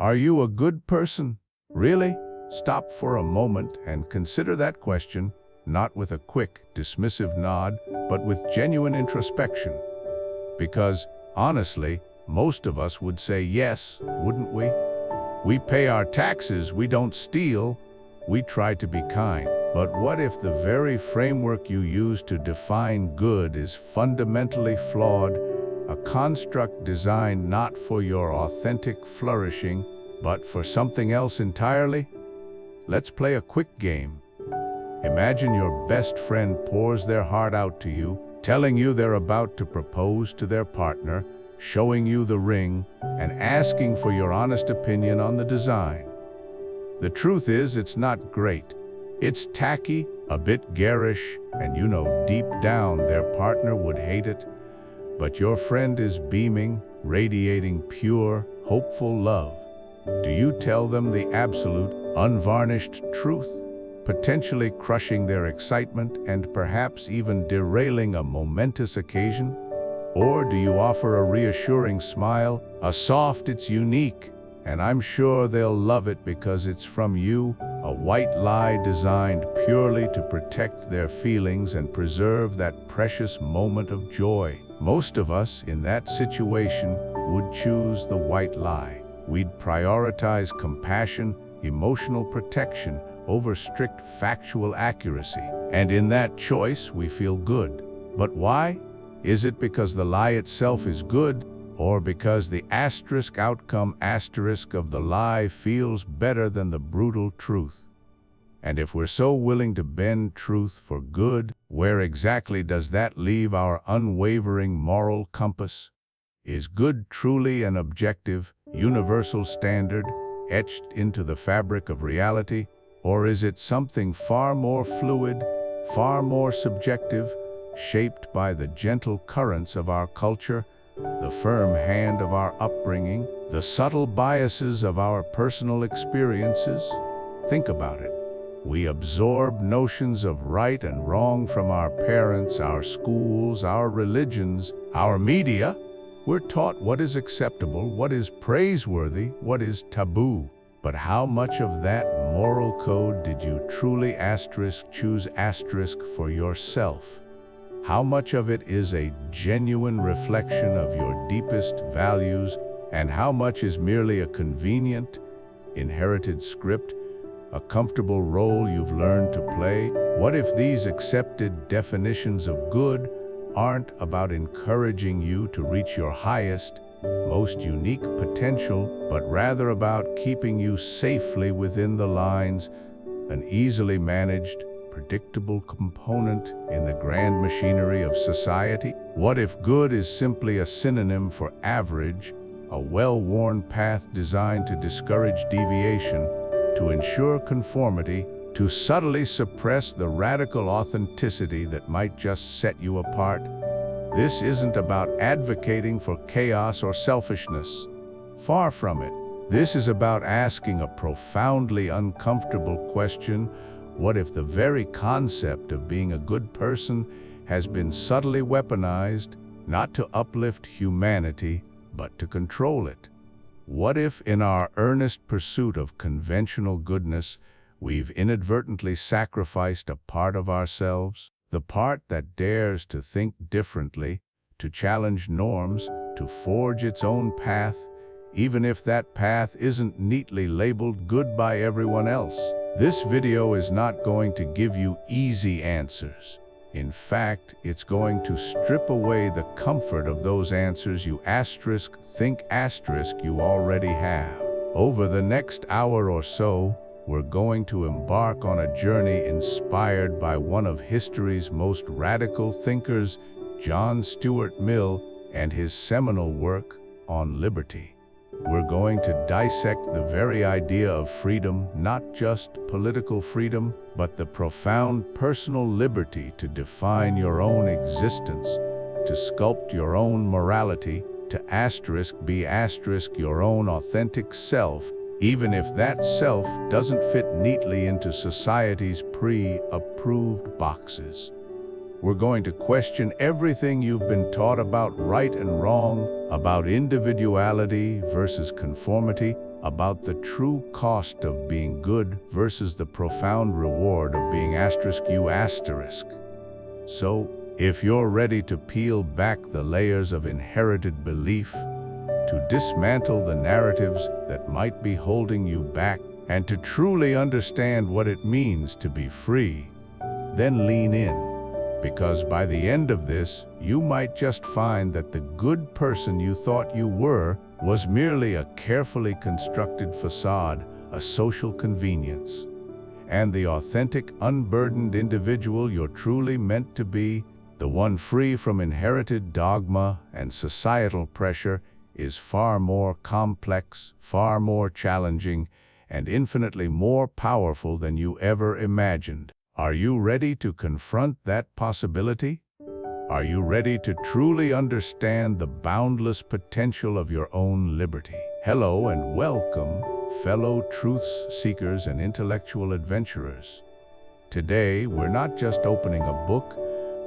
Are you a good person? Really? Stop for a moment and consider that question, not with a quick, dismissive nod, but with genuine introspection. Because, honestly, most of us would say yes, wouldn't we? We pay our taxes, we don't steal, we try to be kind. But what if the very framework you use to define good is fundamentally flawed, a construct designed not for your authentic flourishing, but for something else entirely? Let's play a quick game. Imagine your best friend pours their heart out to you, telling you they're about to propose to their partner, showing you the ring, and asking for your honest opinion on the design. The truth is, it's not great. It's tacky, a bit garish, and you know deep down their partner would hate it. But your friend is beaming, radiating pure, hopeful love. Do you tell them the absolute, unvarnished truth, potentially crushing their excitement and perhaps even derailing a momentous occasion? Or do you offer a reassuring smile, a soft "it's unique, and I'm sure they'll love it because it's from you," a white lie designed purely to protect their feelings and preserve that precious moment of joy? Most of us in that situation would choose the white lie. We'd prioritize compassion, emotional protection over strict factual accuracy. And in that choice, we feel good. But why? Is it because the lie itself is good, or because the outcome of the lie feels better than the brutal truth? And if we're so willing to bend truth for good, where exactly does that leave our unwavering moral compass? Is good truly an objective, universal standard, etched into the fabric of reality? Or is it something far more fluid, far more subjective, shaped by the gentle currents of our culture, the firm hand of our upbringing, the subtle biases of our personal experiences? Think about it. We absorb notions of right and wrong from our parents, our schools, our religions, our media. We're taught what is acceptable, what is praiseworthy, what is taboo. But how much of that moral code did you truly choose for yourself? How much of it is a genuine reflection of your deepest values, and how much is merely a convenient, inherited script, a comfortable role you've learned to play? What if these accepted definitions of good aren't about encouraging you to reach your highest, most unique potential, but rather about keeping you safely within the lines, an easily managed, predictable component in the grand machinery of society? What if good is simply a synonym for average, a well-worn path designed to discourage deviation, to ensure conformity, to subtly suppress the radical authenticity that might just set you apart? This isn't about advocating for chaos or selfishness. Far from it. This is about asking a profoundly uncomfortable question. What if the very concept of being a good person has been subtly weaponized, not to uplift humanity, but to control it? What if, in our earnest pursuit of conventional goodness, we've inadvertently sacrificed a part of ourselves? The part that dares to think differently, to challenge norms, to forge its own path, even if that path isn't neatly labeled good by everyone else. This video is not going to give you easy answers. In fact, it's going to strip away the comfort of those answers you think you already have. Over the next hour or so, we're going to embark on a journey inspired by one of history's most radical thinkers, John Stuart Mill, and his seminal work on liberty. We're going to dissect the very idea of freedom, not just political freedom, but the profound personal liberty to define your own existence, to sculpt your own morality, to be your own authentic self, even if that self doesn't fit neatly into society's pre-approved boxes. We're going to question everything you've been taught about right and wrong, about individuality versus conformity, about the true cost of being good versus the profound reward of being *U**. So, if you're ready to peel back the layers of inherited belief, to dismantle the narratives that might be holding you back, and to truly understand what it means to be free, then lean in. Because by the end of this, you might just find that the good person you thought you were was merely a carefully constructed facade, a social convenience. And the authentic, unburdened individual you're truly meant to be, the one free from inherited dogma and societal pressure, is far more complex, far more challenging, and infinitely more powerful than you ever imagined. Are you ready to confront that possibility? Are you ready to truly understand the boundless potential of your own liberty? Hello and welcome, fellow truth seekers and intellectual adventurers. Today, we're not just opening a book,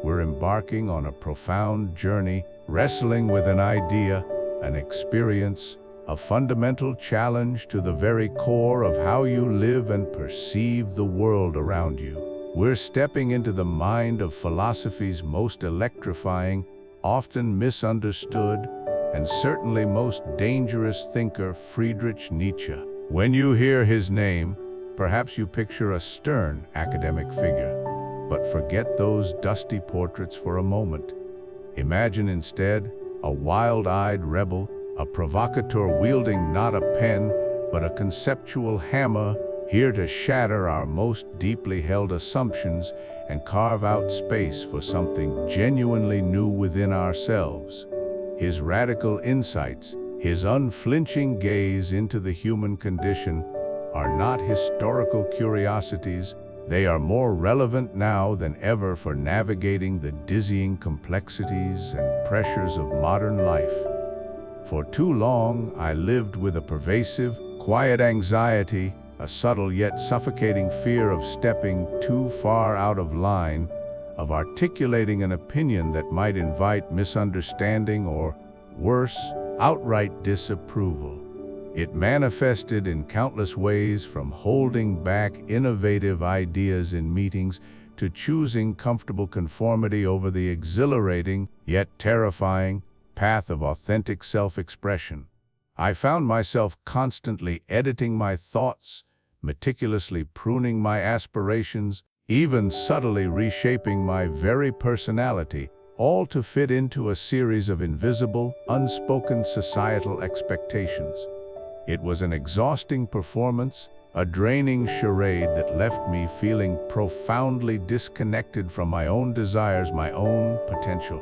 we're embarking on a profound journey, wrestling with an idea, an experience, a fundamental challenge to the very core of how you live and perceive the world around you. We're stepping into the mind of philosophy's most electrifying, often misunderstood, and certainly most dangerous thinker, Friedrich Nietzsche. When you hear his name, perhaps you picture a stern academic figure. But forget those dusty portraits for a moment. Imagine instead a wild-eyed rebel, a provocateur wielding not a pen, but a conceptual hammer, here to shatter our most deeply held assumptions and carve out space for something genuinely new within ourselves. His radical insights, his unflinching gaze into the human condition, are not historical curiosities. They are more relevant now than ever for navigating the dizzying complexities and pressures of modern life. For too long, I lived with a pervasive, quiet anxiety, a subtle yet suffocating fear of stepping too far out of line, of articulating an opinion that might invite misunderstanding or, worse, outright disapproval. It manifested in countless ways, from holding back innovative ideas in meetings to choosing comfortable conformity over the exhilarating, yet terrifying, path of authentic self-expression. I found myself constantly editing my thoughts, meticulously pruning my aspirations, even subtly reshaping my very personality, all to fit into a series of invisible, unspoken societal expectations. It was an exhausting performance, a draining charade that left me feeling profoundly disconnected from my own desires, my own potential.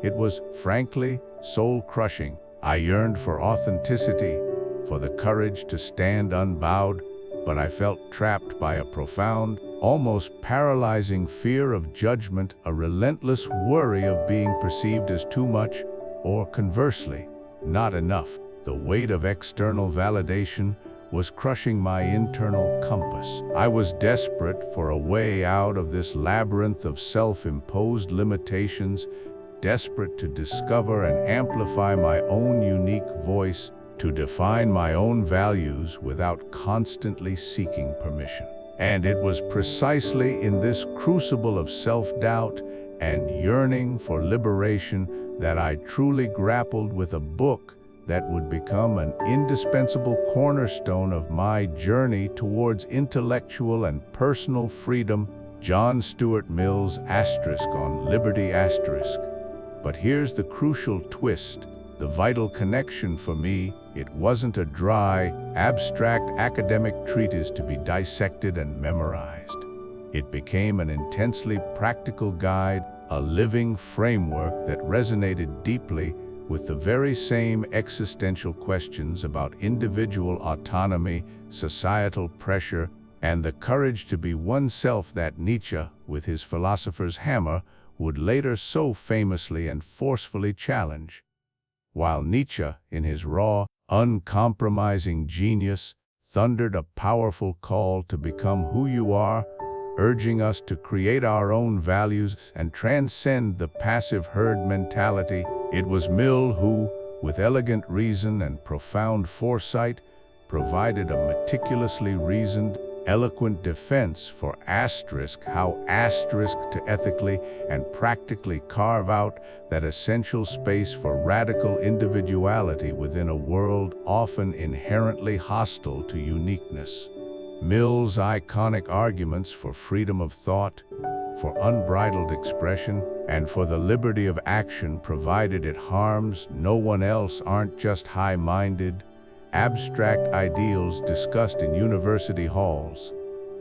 It was, frankly, soul-crushing. I yearned for authenticity, for the courage to stand unbowed, but I felt trapped by a profound, almost paralyzing fear of judgment, a relentless worry of being perceived as too much, or conversely, not enough. The weight of external validation was crushing my internal compass. I was desperate for a way out of this labyrinth of self-imposed limitations, desperate to discover and amplify my own unique voice, to define my own values without constantly seeking permission. And it was precisely in this crucible of self-doubt and yearning for liberation that I truly grappled with a book that would become an indispensable cornerstone of my journey towards intellectual and personal freedom, John Stuart Mill's *On Liberty*. But here's the crucial twist, the vital connection for me. It wasn't a dry, abstract academic treatise to be dissected and memorized. It became an intensely practical guide, a living framework that resonated deeply with the very same existential questions about individual autonomy, societal pressure, and the courage to be oneself that Nietzsche, with his philosopher's hammer, would later so famously and forcefully challenge. While Nietzsche, in his raw, uncompromising genius, thundered a powerful call to become who you are, urging us to create our own values and transcend the passive herd mentality, it was Mill who, with elegant reason and profound foresight, provided a meticulously reasoned, eloquent defense for how to ethically and practically carve out that essential space for radical individuality within a world often inherently hostile to uniqueness. Mill's iconic arguments for freedom of thought, for unbridled expression, and for the liberty of action provided it harms no one else aren't just high-minded, abstract ideals discussed in university halls.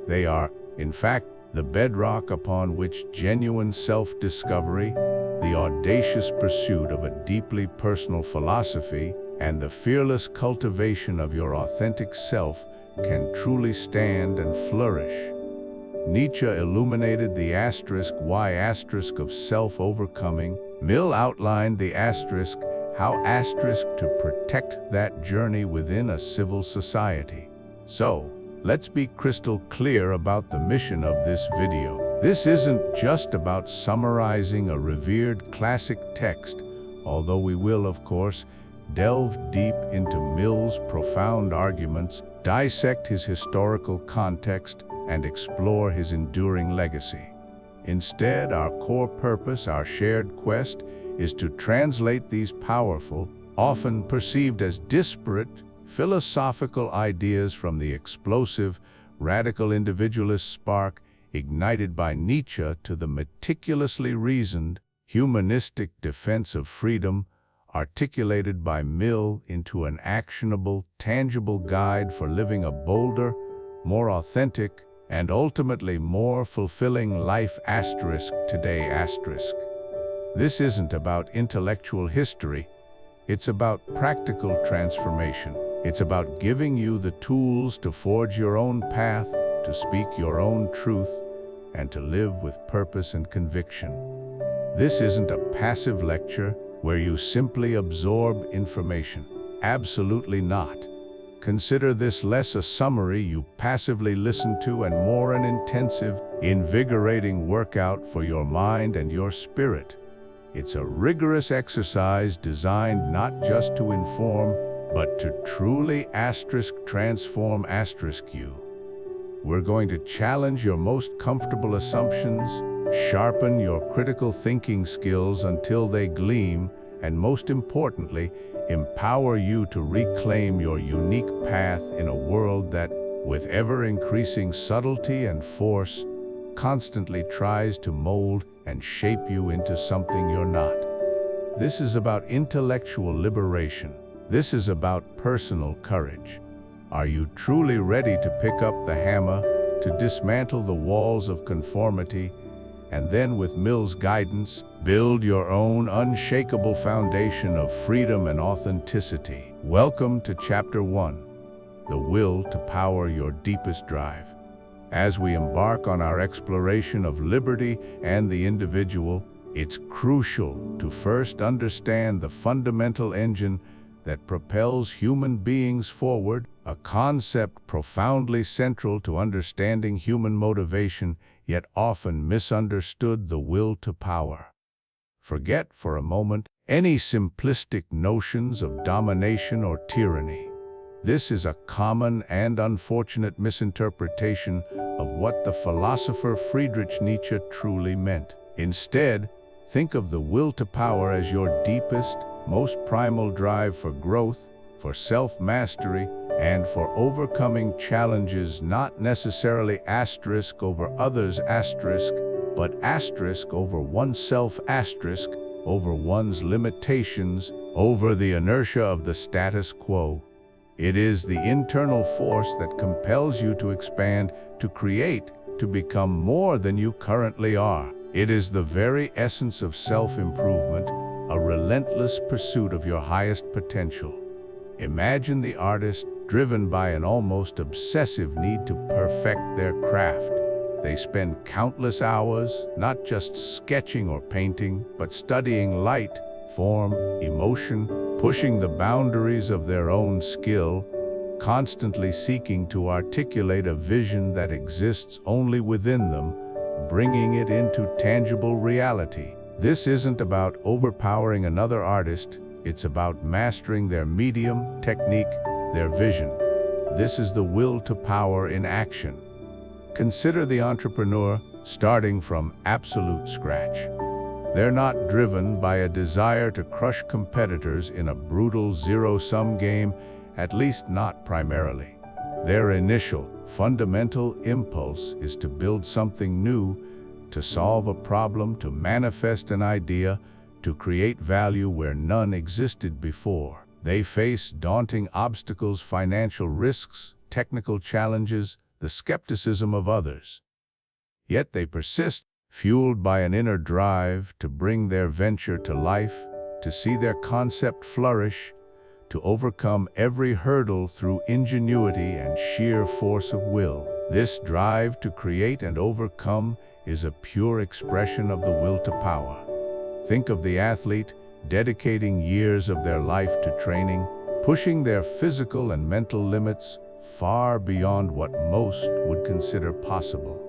They are, in fact, the bedrock upon which genuine self-discovery, the audacious pursuit of a deeply personal philosophy, and the fearless cultivation of your authentic self can truly stand and flourish. Nietzsche illuminated the why of self-overcoming. Mill outlined the how to protect that journey within a civil society. So, let's be crystal clear about the mission of this video. This isn't just about summarizing a revered classic text, although we will, of course, delve deep into Mill's profound arguments, dissect his historical context, and explore his enduring legacy. Instead, our core purpose, our shared quest, is to translate these powerful, often perceived as disparate, philosophical ideas from the explosive, radical individualist spark ignited by Nietzsche to the meticulously reasoned, humanistic defense of freedom articulated by Mill into an actionable, tangible guide for living a bolder, more authentic, and ultimately more fulfilling life today. This isn't about intellectual history, it's about practical transformation. It's about giving you the tools to forge your own path, to speak your own truth, and to live with purpose and conviction. This isn't a passive lecture where you simply absorb information. Absolutely not. Consider this less a summary you passively listen to and more an intensive, invigorating workout for your mind and your spirit. It's a rigorous exercise designed not just to inform, but to truly transform you. We're going to challenge your most comfortable assumptions, sharpen your critical thinking skills until they gleam, and most importantly, empower you to reclaim your unique path in a world that, with ever-increasing subtlety and force, constantly tries to mold and shape you into something you're not. This is about intellectual liberation. This is about personal courage. Are you truly ready to pick up the hammer, to dismantle the walls of conformity, and then, with Mill's guidance, build your own unshakable foundation of freedom and authenticity? Welcome to Chapter 1, The Will to Power Your Deepest Drive. As we embark on our exploration of liberty and the individual, it's crucial to first understand the fundamental engine that propels human beings forward, a concept profoundly central to understanding human motivation, yet often misunderstood: the will to power. Forget for a moment any simplistic notions of domination or tyranny. This is a common and unfortunate misinterpretation of what the philosopher Friedrich Nietzsche truly meant. Instead, think of the will to power as your deepest, most primal drive for growth, for self-mastery, and for overcoming challenges, not necessarily over others but over oneself over one's limitations, over the inertia of the status quo. It is the internal force that compels you to expand, to create, to become more than you currently are. It is the very essence of self-improvement, a relentless pursuit of your highest potential. Imagine the artist driven by an almost obsessive need to perfect their craft. They spend countless hours, not just sketching or painting, but studying light, form, emotion, pushing the boundaries of their own skill, constantly seeking to articulate a vision that exists only within them, bringing it into tangible reality. This isn't about overpowering another artist, it's about mastering their medium, technique, their vision. This is the will to power in action. Consider the entrepreneur starting from absolute scratch. They're not driven by a desire to crush competitors in a brutal zero-sum game, at least not primarily. Their initial, fundamental impulse is to build something new, to solve a problem, to manifest an idea, to create value where none existed before. They face daunting obstacles, financial risks, technical challenges, the skepticism of others. Yet they persist, fueled by an inner drive to bring their venture to life, to see their concept flourish, to overcome every hurdle through ingenuity and sheer force of will. This drive to create and overcome is a pure expression of the will to power. Think of the athlete dedicating years of their life to training, pushing their physical and mental limits far beyond what most would consider possible.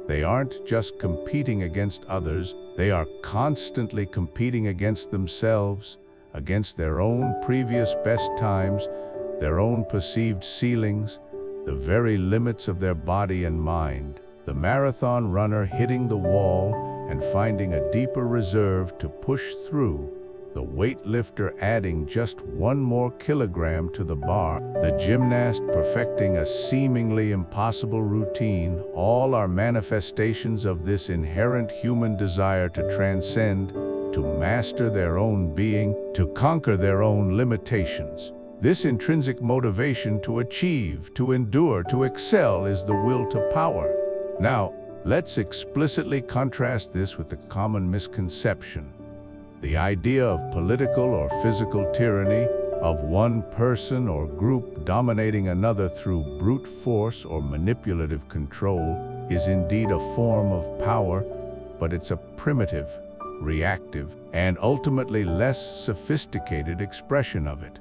They aren't just competing against others, they are constantly competing against themselves, against their own previous best times, their own perceived ceilings, the very limits of their body and mind. The marathon runner hitting the wall and finding a deeper reserve to push through, the weightlifter adding just one more kilogram to the bar, the gymnast perfecting a seemingly impossible routine, all are manifestations of this inherent human desire to transcend, to master their own being, to conquer their own limitations. This intrinsic motivation to achieve, to endure, to excel is the will to power. Now, let's explicitly contrast this with the common misconception. The idea of political or physical tyranny, of one person or group dominating another through brute force or manipulative control, is indeed a form of power, but it's a primitive, reactive, and ultimately less sophisticated expression of it.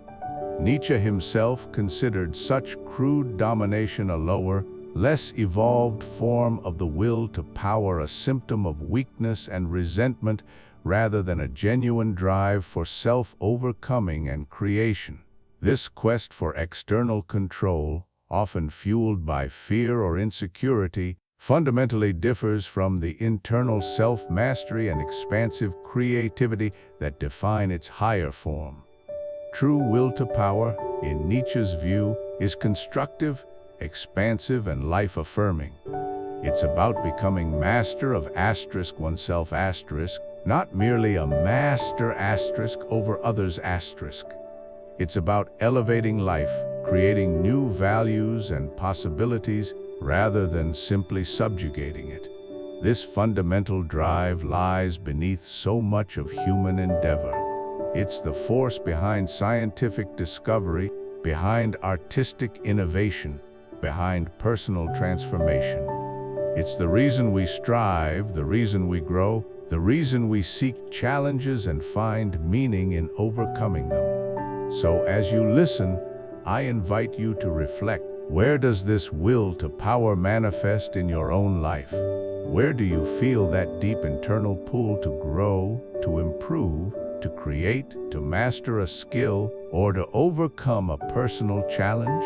Nietzsche himself considered such crude domination a lower, less evolved form of the will to power, a symptom of weakness and resentment rather than a genuine drive for self-overcoming and creation. This quest for external control, often fueled by fear or insecurity, fundamentally differs from the internal self-mastery and expansive creativity that define its higher form. True will to power, in Nietzsche's view, is constructive, expansive, and life-affirming. It's about becoming master of oneself, not merely a master over others. It's about elevating life, creating new values and possibilities rather than simply subjugating it. This fundamental drive lies beneath so much of human endeavor. It's the force behind scientific discovery, behind artistic innovation, behind personal transformation. It's the reason we strive, the reason we grow, the reason we seek challenges and find meaning in overcoming them. So as you listen, I invite you to reflect. Where does this will to power manifest in your own life? Where do you feel that deep internal pull to grow, to improve, to create, to master a skill, or to overcome a personal challenge?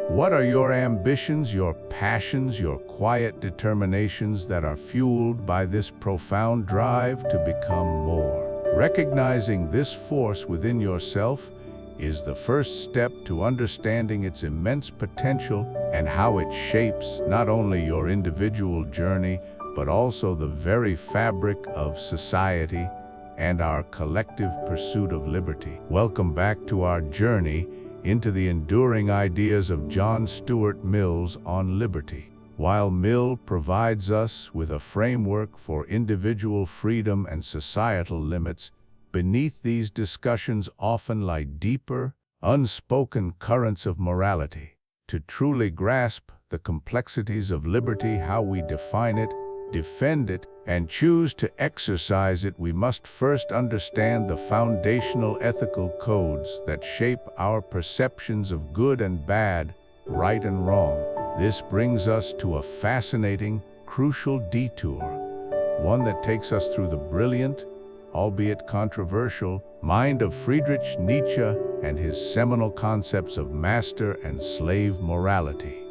What are your ambitions, your passions, your quiet determinations that are fueled by this profound drive to become more? Recognizing this force within yourself is the first step to understanding its immense potential and how it shapes not only your individual journey, but also the very fabric of society and our collective pursuit of liberty. Welcome back to our journey into the enduring ideas of John Stuart Mill's on liberty. While Mill provides us with a framework for individual freedom and societal limits, beneath these discussions often lie deeper, unspoken currents of morality. To truly grasp the complexities of liberty, how we define it, defend it, and choose to exercise it, we must first understand the foundational ethical codes that shape our perceptions of good and bad, right and wrong. This brings us to a fascinating, crucial detour, one that takes us through the brilliant, albeit controversial, mind of Friedrich Nietzsche and his seminal concepts of master and slave morality.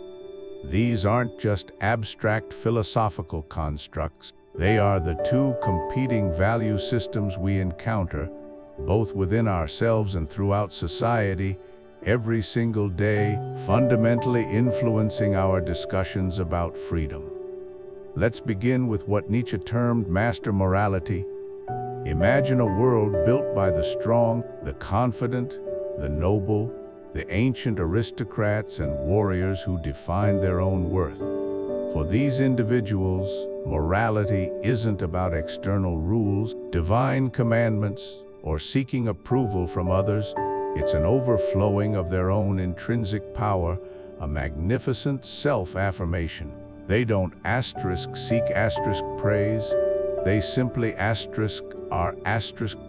These aren't just abstract philosophical constructs. They are the two competing value systems we encounter, both within ourselves and throughout society, every single day, fundamentally influencing our discussions about freedom. Let's begin with what Nietzsche termed master morality. Imagine a world built by the strong, the confident, the noble, the ancient aristocrats and warriors who defined their own worth. For these individuals, morality isn't about external rules, divine commandments, or seeking approval from others. It's an overflowing of their own intrinsic power, a magnificent self-affirmation. They don't seek praise. They simply are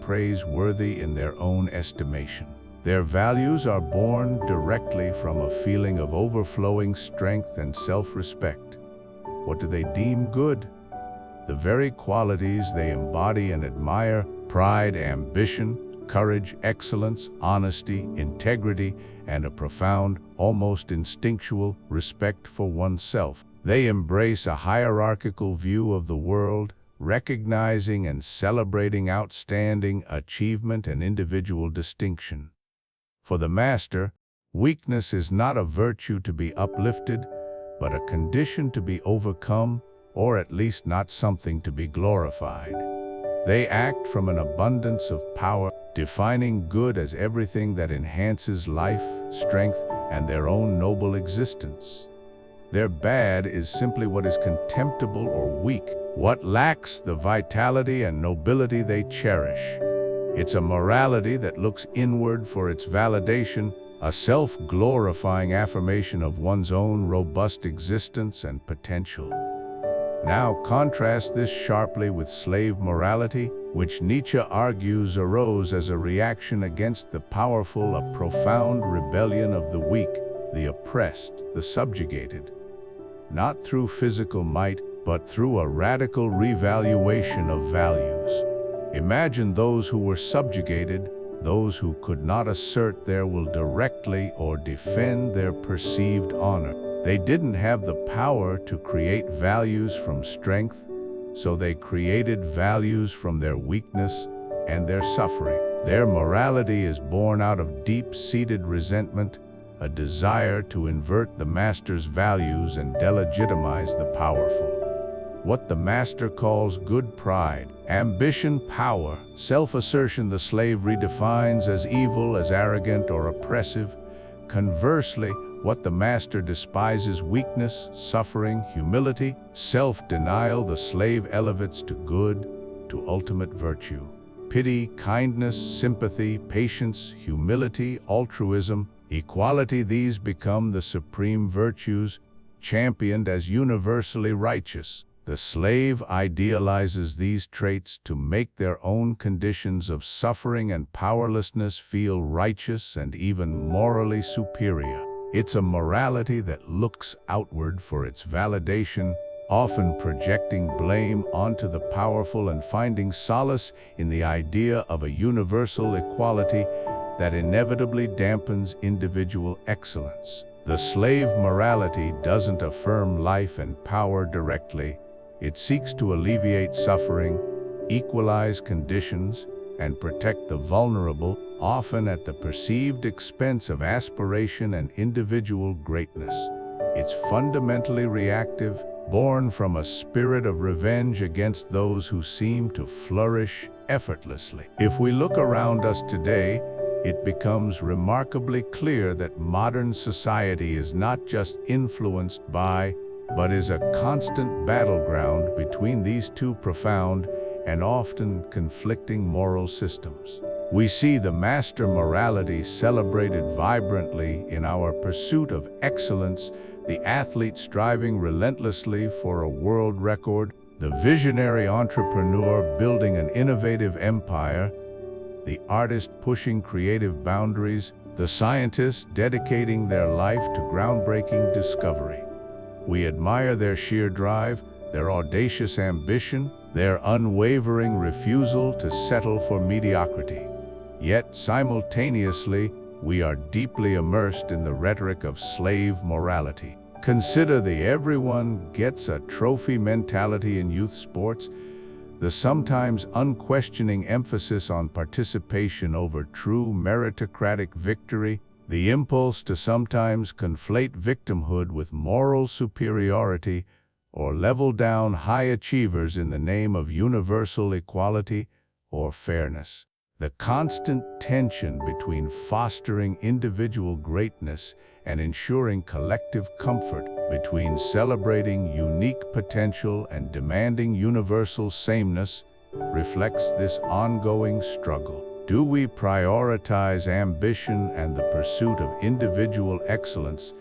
praiseworthy in their own estimation. Their values are born directly from a feeling of overflowing strength and self-respect. What do they deem good? The very qualities they embody and admire: pride, ambition, courage, excellence, honesty, integrity, and a profound, almost instinctual, respect for oneself. They embrace a hierarchical view of the world, recognizing and celebrating outstanding achievement and individual distinction. For the master, weakness is not a virtue to be uplifted, but a condition to be overcome, or at least not something to be glorified. They act from an abundance of power, defining good as everything that enhances life, strength, and their own noble existence. Their bad is simply what is contemptible or weak, what lacks the vitality and nobility they cherish. It's a morality that looks inward for its validation, a self-glorifying affirmation of one's own robust existence and potential. Now contrast this sharply with slave morality, which Nietzsche argues arose as a reaction against the powerful, a profound rebellion of the weak, the oppressed, the subjugated. Not through physical might, but through a radical revaluation of values. Imagine those who were subjugated, those who could not assert their will directly or defend their perceived honor. They didn't have the power to create values from strength, so they created values from their weakness and their suffering. Their morality is born out of deep-seated resentment, a desire to invert the master's values and delegitimize the powerful. What the master calls good pride, ambition, power, self-assertion, the slave redefines as evil, as arrogant or oppressive. Conversely, what the master despises, weakness, suffering, humility, self-denial, the slave elevates to good, to ultimate virtue. Pity, kindness, sympathy, patience, humility, altruism, equality, these become the supreme virtues, championed as universally righteous. The slave idealizes these traits to make their own conditions of suffering and powerlessness feel righteous and even morally superior. It's a morality that looks outward for its validation, often projecting blame onto the powerful and finding solace in the idea of a universal equality that inevitably dampens individual excellence. The slave morality doesn't affirm life and power directly. It seeks to alleviate suffering, equalize conditions, and protect the vulnerable, often at the perceived expense of aspiration and individual greatness. It's fundamentally reactive, born from a spirit of revenge against those who seem to flourish effortlessly. If we look around us today, it becomes remarkably clear that modern society is not just influenced by, but is a constant battleground between these two profound and often conflicting moral systems. We see the master morality celebrated vibrantly in our pursuit of excellence, the athlete striving relentlessly for a world record, the visionary entrepreneur building an innovative empire, the artist pushing creative boundaries, the scientist dedicating their life to groundbreaking discovery. We admire their sheer drive, their audacious ambition, their unwavering refusal to settle for mediocrity. Yet, simultaneously, we are deeply immersed in the rhetoric of slave morality. Consider the everyone gets a trophy mentality in youth sports, the sometimes unquestioning emphasis on participation over true meritocratic victory, the impulse to sometimes conflate victimhood with moral superiority or level down high achievers in the name of universal equality or fairness. The constant tension between fostering individual greatness and ensuring collective comfort, between celebrating unique potential and demanding universal sameness, reflects this ongoing struggle. Do we prioritize ambition and the pursuit of individual excellence,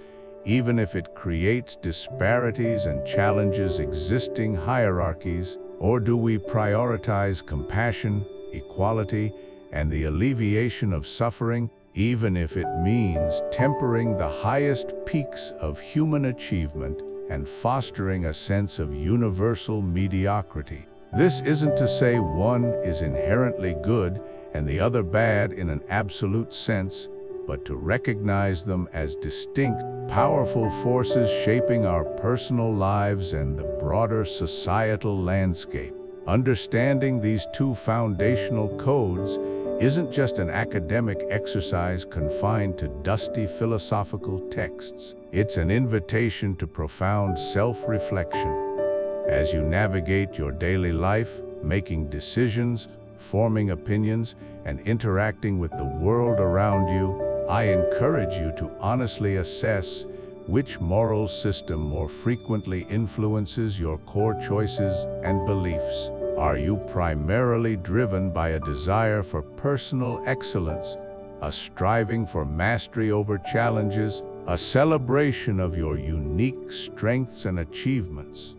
even if it creates disparities and challenges existing hierarchies? Or do we prioritize compassion, equality, and the alleviation of suffering, even if it means tempering the highest peaks of human achievement and fostering a sense of universal mediocrity? This isn't to say one is inherently good and the other bad in an absolute sense, but to recognize them as distinct, powerful forces shaping our personal lives and the broader societal landscape. Understanding these two foundational codes isn't just an academic exercise confined to dusty philosophical texts. It's an invitation to profound self-reflection. As you navigate your daily life, making decisions, forming opinions, and interacting with the world around you, I encourage you to honestly assess which moral system more frequently influences your core choices and beliefs. Are you primarily driven by a desire for personal excellence, a striving for mastery over challenges, a celebration of your unique strengths and achievements?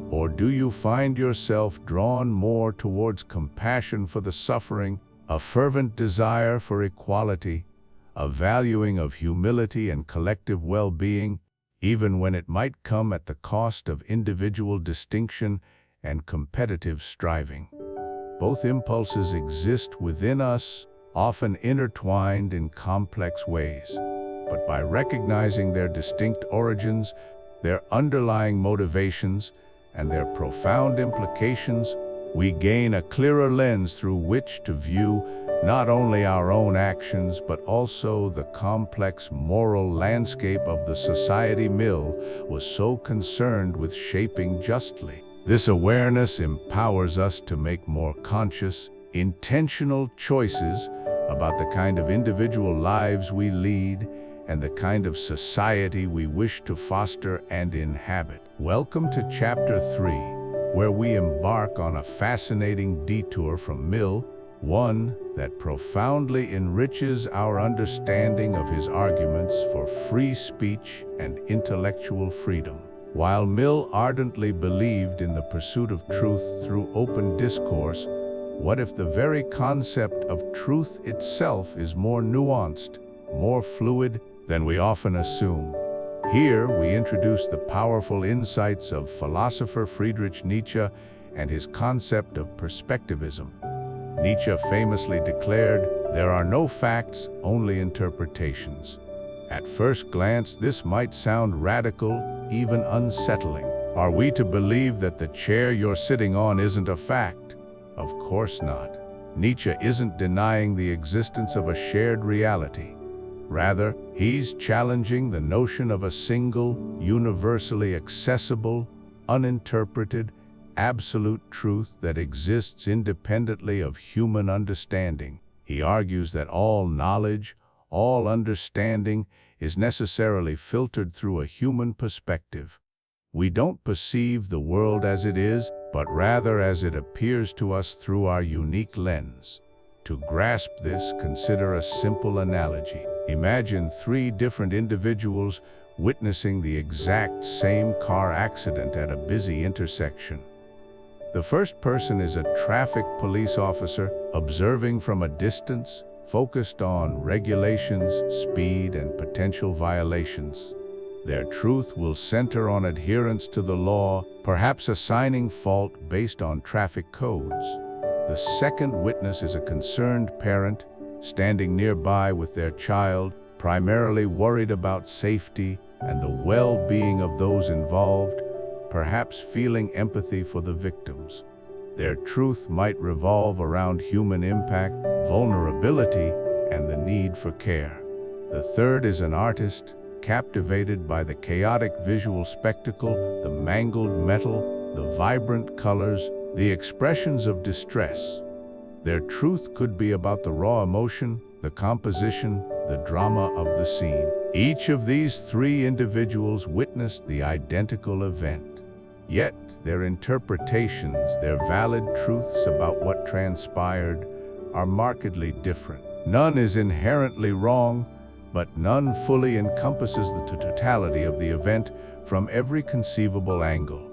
Or do you find yourself drawn more towards compassion for the suffering, a fervent desire for equality, a valuing of humility and collective well-being, even when it might come at the cost of individual distinction and competitive striving? Both impulses exist within us, often intertwined in complex ways. But by recognizing their distinct origins, their underlying motivations, and their profound implications, we gain a clearer lens through which to view not only our own actions but also the complex moral landscape of the society Mill was so concerned with shaping justly. This awareness empowers us to make more conscious, intentional choices about the kind of individual lives we lead and the kind of society we wish to foster and inhabit. Welcome to Chapter 3, where we embark on a fascinating detour from Mill, one that profoundly enriches our understanding of his arguments for free speech and intellectual freedom. While Mill ardently believed in the pursuit of truth through open discourse, what if the very concept of truth itself is more nuanced, more fluid than we often assume? Here we introduce the powerful insights of philosopher Friedrich Nietzsche and his concept of perspectivism. Nietzsche famously declared, "There are no facts, only interpretations." At first glance, this might sound radical, even unsettling. Are we to believe that the chair you're sitting on isn't a fact? Of course not. Nietzsche isn't denying the existence of a shared reality. Rather, he's challenging the notion of a single, universally accessible, uninterpreted, absolute truth that exists independently of human understanding. He argues that all knowledge, all understanding, is necessarily filtered through a human perspective. We don't perceive the world as it is, but rather as it appears to us through our unique lens. To grasp this, consider a simple analogy. Imagine three different individuals witnessing the exact same car accident at a busy intersection. The first person is a traffic police officer, observing from a distance, focused on regulations, speed, and potential violations. Their truth will center on adherence to the law, perhaps assigning fault based on traffic codes. The second witness is a concerned parent, standing nearby with their child, primarily worried about safety and the well-being of those involved, perhaps feeling empathy for the victims. Their truth might revolve around human impact, vulnerability, and the need for care. The third is an artist, captivated by the chaotic visual spectacle, the mangled metal, the vibrant colors, the expressions of distress. Their truth could be about the raw emotion, the composition, the drama of the scene. Each of these three individuals witnessed the identical event. Yet, their interpretations, their valid truths about what transpired, are markedly different. None is inherently wrong, but none fully encompasses the totality of the event from every conceivable angle.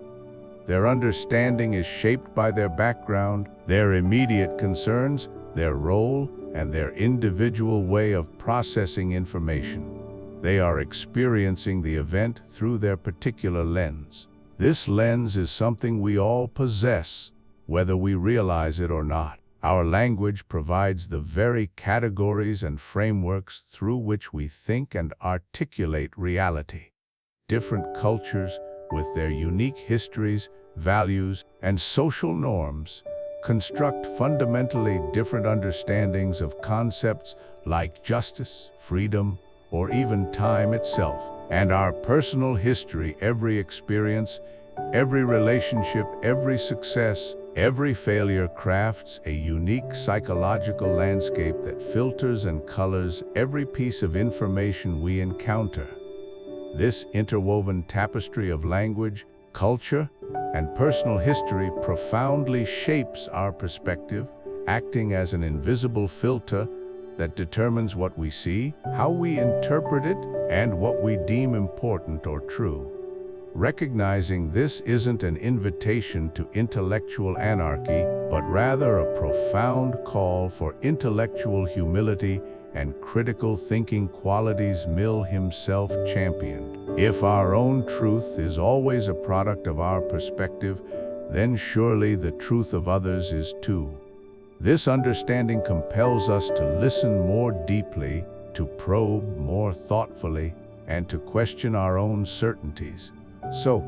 Their understanding is shaped by their background, their immediate concerns, their role, and their individual way of processing information. They are experiencing the event through their particular lens. This lens is something we all possess, whether we realize it or not. Our language provides the very categories and frameworks through which we think and articulate reality. Different cultures, with their unique histories, values, and social norms, construct fundamentally different understandings of concepts like justice, freedom, or even time itself. And our personal history, every experience, every relationship, every success, every failure crafts a unique psychological landscape that filters and colors every piece of information we encounter. This interwoven tapestry of language, culture, and personal history profoundly shapes our perspective, acting as an invisible filter that determines what we see, how we interpret it, and what we deem important or true. Recognizing this isn't an invitation to intellectual anarchy, but rather a profound call for intellectual humility and critical thinking, qualities Mill himself championed. If our own truth is always a product of our perspective, then surely the truth of others is too. This understanding compels us to listen more deeply, to probe more thoughtfully, and to question our own certainties. So,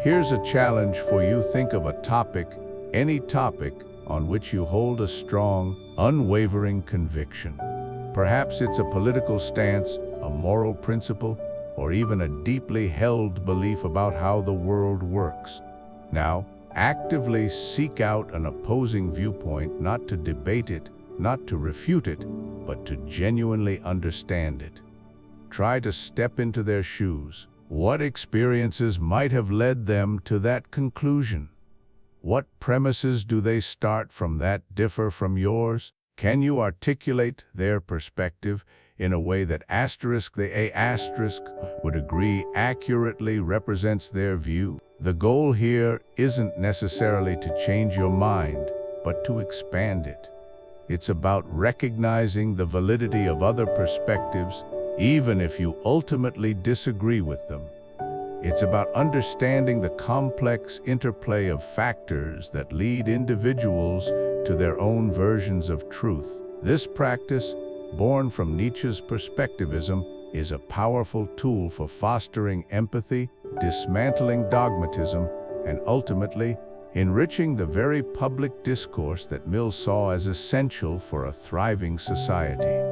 here's a challenge for you. Think of a topic, any topic, on which you hold a strong, unwavering conviction. Perhaps it's a political stance, a moral principle, or even a deeply held belief about how the world works. Now, actively seek out an opposing viewpoint, not to debate it, not to refute it, but to genuinely understand it. Try to step into their shoes. What experiences might have led them to that conclusion? What premises do they start from that differ from yours? Can you articulate their perspective in a way that *A* would agree accurately represents their view? The goal here isn't necessarily to change your mind, but to expand it. It's about recognizing the validity of other perspectives, even if you ultimately disagree with them. It's about understanding the complex interplay of factors that lead individuals to their own versions of truth. This practice, born from Nietzsche's perspectivism, is a powerful tool for fostering empathy, dismantling dogmatism, and ultimately, enriching the very public discourse that Mill saw as essential for a thriving society.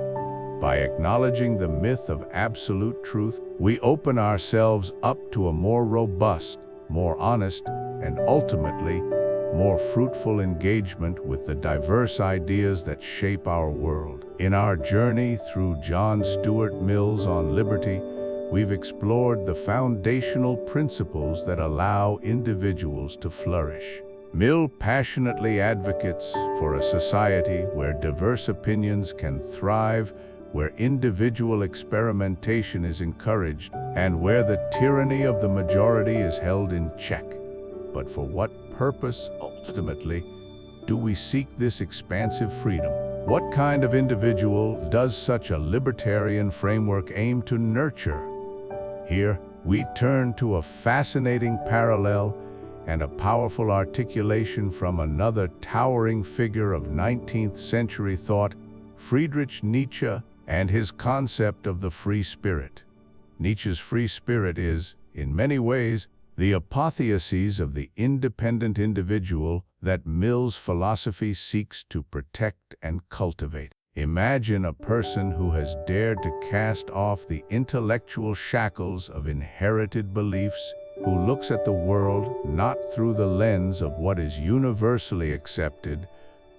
By acknowledging the myth of absolute truth, we open ourselves up to a more robust, more honest, and ultimately, more fruitful engagement with the diverse ideas that shape our world. In our journey through John Stuart Mill's On Liberty, we've explored the foundational principles that allow individuals to flourish. Mill passionately advocates for a society where diverse opinions can thrive, where individual experimentation is encouraged, and where the tyranny of the majority is held in check. But for what purpose, ultimately, do we seek this expansive freedom? What kind of individual does such a libertarian framework aim to nurture? Here, we turn to a fascinating parallel and a powerful articulation from another towering figure of 19th century thought, Friedrich Nietzsche and his concept of the free spirit. Nietzsche's free spirit is, in many ways, the apotheosis of the independent individual that Mill's philosophy seeks to protect and cultivate. Imagine a person who has dared to cast off the intellectual shackles of inherited beliefs, who looks at the world not through the lens of what is universally accepted,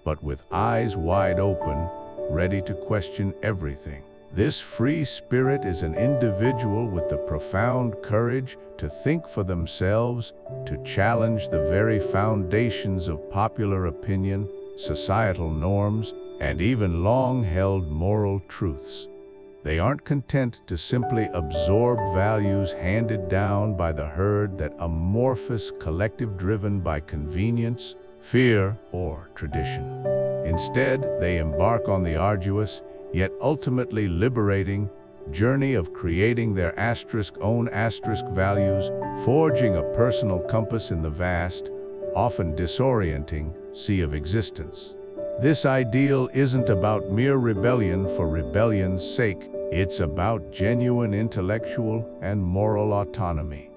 but with eyes wide open, ready to question everything. This free spirit is an individual with the profound courage to think for themselves, to challenge the very foundations of popular opinion, societal norms, and even long-held moral truths. They aren't content to simply absorb values handed down by the herd, that amorphous collective driven by convenience, fear, or tradition. Instead, they embark on the arduous, yet ultimately liberating, journey of creating their own values, forging a personal compass in the vast, often disorienting, sea of existence. This ideal isn't about mere rebellion for rebellion's sake, it's about genuine intellectual and moral autonomy.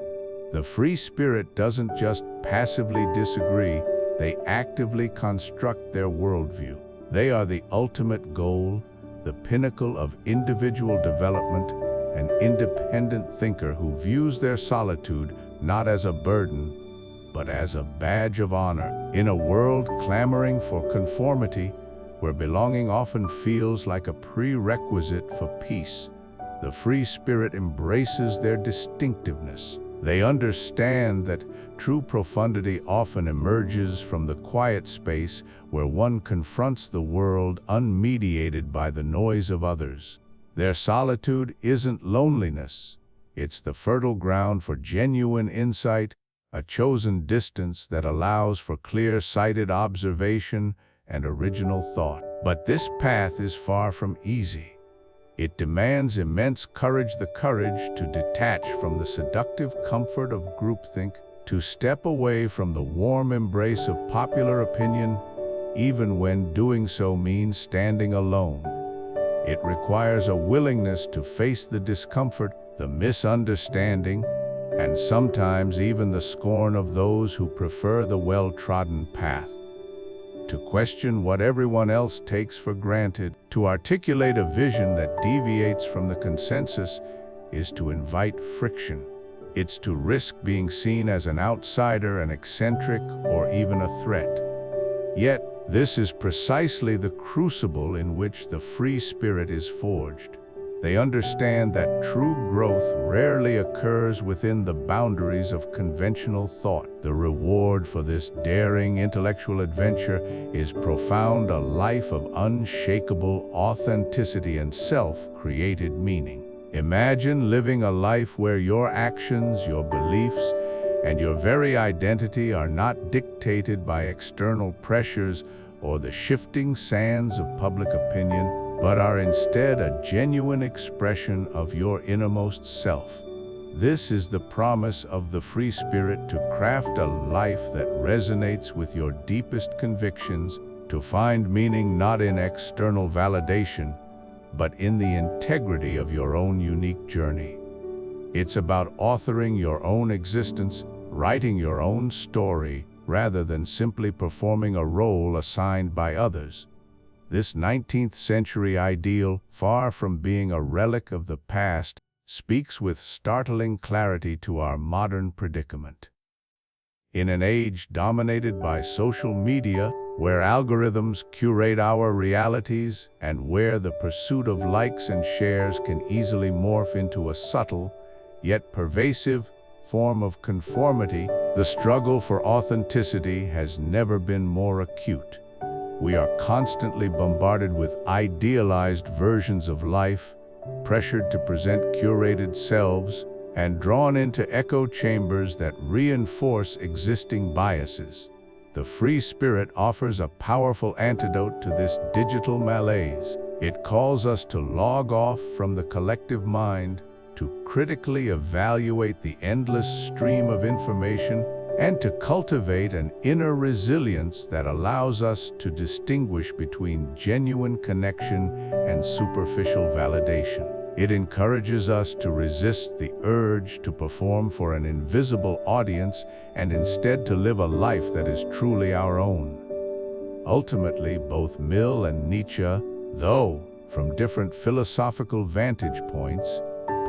The free spirit doesn't just passively disagree, they actively construct their worldview. They are the ultimate goal, the pinnacle of individual development, an independent thinker who views their solitude not as a burden, but as a badge of honor. In a world clamoring for conformity, where belonging often feels like a prerequisite for peace, the free spirit embraces their distinctiveness. They understand that true profundity often emerges from the quiet space where one confronts the world unmediated by the noise of others. Their solitude isn't loneliness, it's the fertile ground for genuine insight, a chosen distance that allows for clear-sighted observation and original thought. But this path is far from easy. It demands immense courage, the courage to detach from the seductive comfort of groupthink, to step away from the warm embrace of popular opinion, even when doing so means standing alone. It requires a willingness to face the discomfort, the misunderstanding, and sometimes even the scorn of those who prefer the well-trodden path. To question what everyone else takes for granted, to articulate a vision that deviates from the consensus, is to invite friction. It's to risk being seen as an outsider, an eccentric, or even a threat. Yet, this is precisely the crucible in which the free spirit is forged. They understand that true growth rarely occurs within the boundaries of conventional thought. The reward for this daring intellectual adventure is profound, a life of unshakable authenticity and self-created meaning. Imagine living a life where your actions, your beliefs, and your very identity are not dictated by external pressures or the shifting sands of public opinion, but are instead a genuine expression of your innermost self. This is the promise of the free spirit, to craft a life that resonates with your deepest convictions, to find meaning not in external validation, but in the integrity of your own unique journey. It's about authoring your own existence, writing your own story, rather than simply performing a role assigned by others. This 19th century ideal, far from being a relic of the past, speaks with startling clarity to our modern predicament. In an age dominated by social media, where algorithms curate our realities and where the pursuit of likes and shares can easily morph into a subtle, yet pervasive, form of conformity, the struggle for authenticity has never been more acute. We are constantly bombarded with idealized versions of life, pressured to present curated selves, and drawn into echo chambers that reinforce existing biases. The free spirit offers a powerful antidote to this digital malaise. It calls us to log off from the collective mind, to critically evaluate the endless stream of information, and to cultivate an inner resilience that allows us to distinguish between genuine connection and superficial validation. It encourages us to resist the urge to perform for an invisible audience and instead to live a life that is truly our own. Ultimately, both Mill and Nietzsche, though from different philosophical vantage points,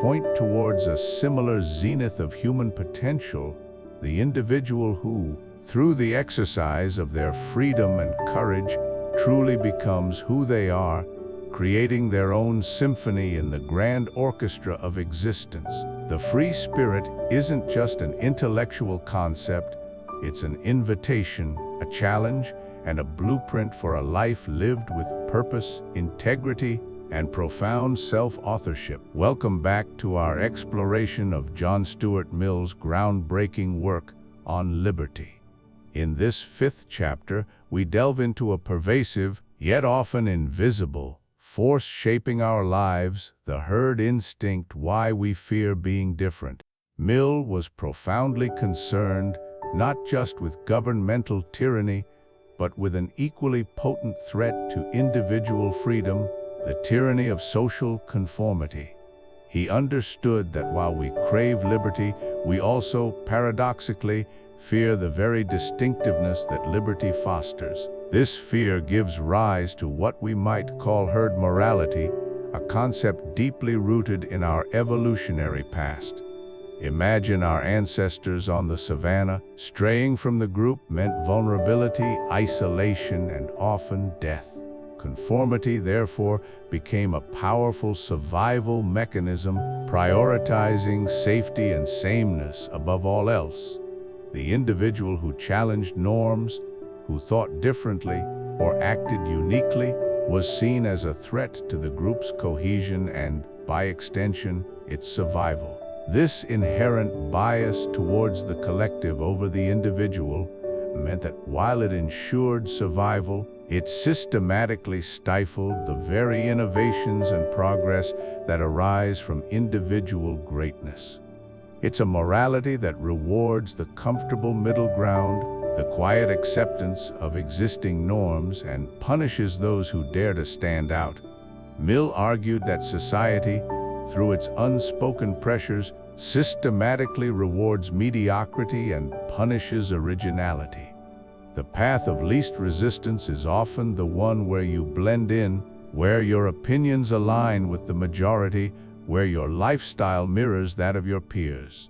point towards a similar zenith of human potential, the individual who, through the exercise of their freedom and courage, truly becomes who they are, creating their own symphony in the grand orchestra of existence. The free spirit isn't just an intellectual concept, it's an invitation, a challenge, and a blueprint for a life lived with purpose, integrity, and profound self-authorship. Welcome back to our exploration of John Stuart Mill's groundbreaking work on liberty. In this 5th chapter, we delve into a pervasive, yet often invisible, force shaping our lives, the herd instinct, why we fear being different. Mill was profoundly concerned not just with governmental tyranny, but with an equally potent threat to individual freedom, the tyranny of social conformity. He understood that while we crave liberty, we also, paradoxically, fear the very distinctiveness that liberty fosters. This fear gives rise to what we might call herd morality, a concept deeply rooted in our evolutionary past. Imagine our ancestors on the savannah. Straying from the group meant vulnerability, isolation, and often death. Conformity, therefore, became a powerful survival mechanism, prioritizing safety and sameness above all else. The individual who challenged norms, who thought differently, or acted uniquely, was seen as a threat to the group's cohesion and, by extension, its survival. This inherent bias towards the collective over the individual meant that while it ensured survival, it systematically stifled the very innovations and progress that arise from individual greatness. It's a morality that rewards the comfortable middle ground, the quiet acceptance of existing norms, and punishes those who dare to stand out. Mill argued that society, through its unspoken pressures, systematically rewards mediocrity and punishes originality. The path of least resistance is often the one where you blend in, where your opinions align with the majority, where your lifestyle mirrors that of your peers.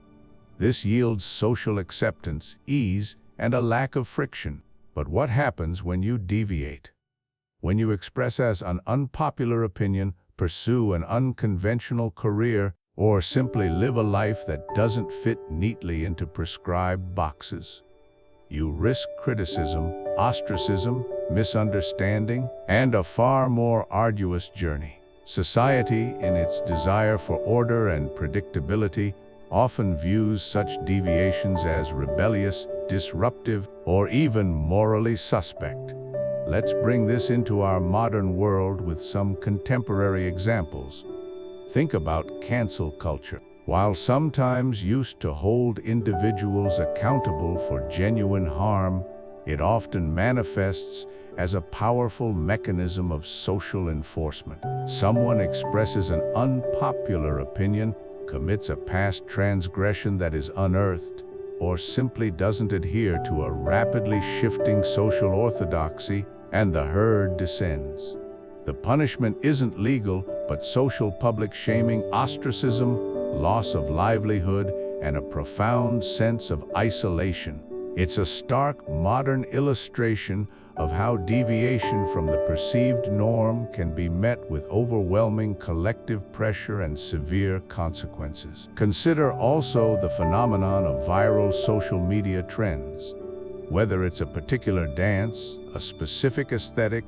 This yields social acceptance, ease, and a lack of friction. But what happens when you deviate? When you express as an unpopular opinion, pursue an unconventional career, or simply live a life that doesn't fit neatly into prescribed boxes? You risk criticism, ostracism, misunderstanding, and a far more arduous journey. Society, in its desire for order and predictability, often views such deviations as rebellious, disruptive, or even morally suspect. Let's bring this into our modern world with some contemporary examples. Think about cancel culture. While sometimes used to hold individuals accountable for genuine harm, it often manifests as a powerful mechanism of social enforcement. Someone expresses an unpopular opinion, commits a past transgression that is unearthed, or simply doesn't adhere to a rapidly shifting social orthodoxy, and the herd descends. The punishment isn't legal, but social public shaming, ostracism, loss of livelihood, and a profound sense of isolation. It's a stark modern illustration of how deviation from the perceived norm can be met with overwhelming collective pressure and severe consequences. Consider also the phenomenon of viral social media trends. Whether it's a particular dance, a specific aesthetic,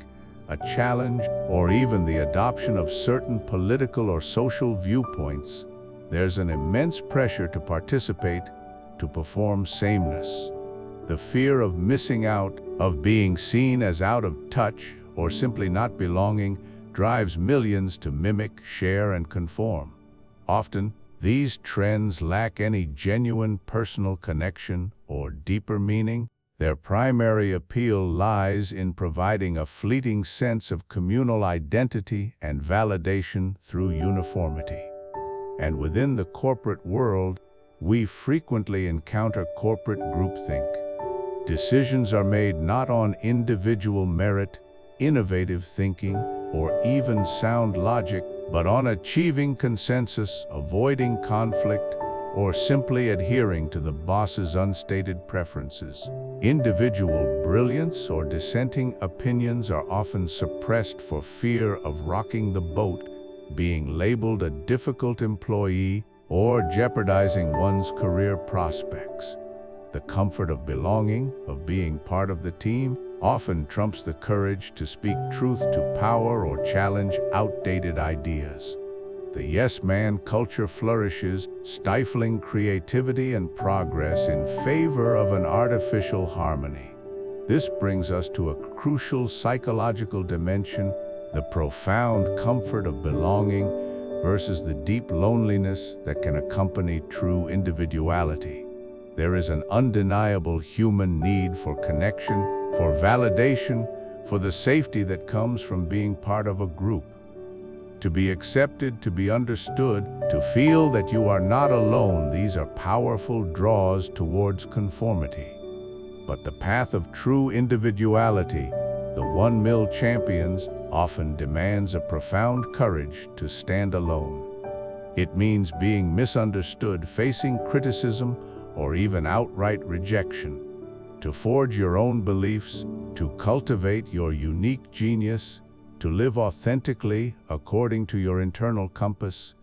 a challenge, or even the adoption of certain political or social viewpoints, there's an immense pressure to participate, to perform sameness. The fear of missing out, of being seen as out of touch, or simply not belonging, drives millions to mimic, share, and conform. Often, These trends lack any genuine personal connection or deeper meaning. Their primary appeal lies in providing a fleeting sense of communal identity and validation through uniformity. And within the corporate world, we frequently encounter corporate groupthink. Decisions are made not on individual merit, innovative thinking, or even sound logic, but on achieving consensus, avoiding conflict, or simply adhering to the boss's unstated preferences. Individual brilliance or dissenting opinions are often suppressed for fear of rocking the boat, being labeled a difficult employee, or jeopardizing one's career prospects. The comfort of belonging, of being part of the team, often trumps the courage to speak truth to power or challenge outdated ideas. The yes-man culture flourishes, stifling creativity and progress in favor of an artificial harmony. This brings us to a crucial psychological dimension, the profound comfort of belonging versus the deep loneliness that can accompany true individuality. There is an undeniable human need for connection, for validation, for the safety that comes from being part of a group. To be accepted, to be understood, to feel that you are not alone, these are powerful draws towards conformity. But the path of true individuality, the 1 mil champions, often demands a profound courage to stand alone. It means being misunderstood, facing criticism, or even outright rejection. To forge your own beliefs, to cultivate your unique genius, to live authentically according to your internal compass,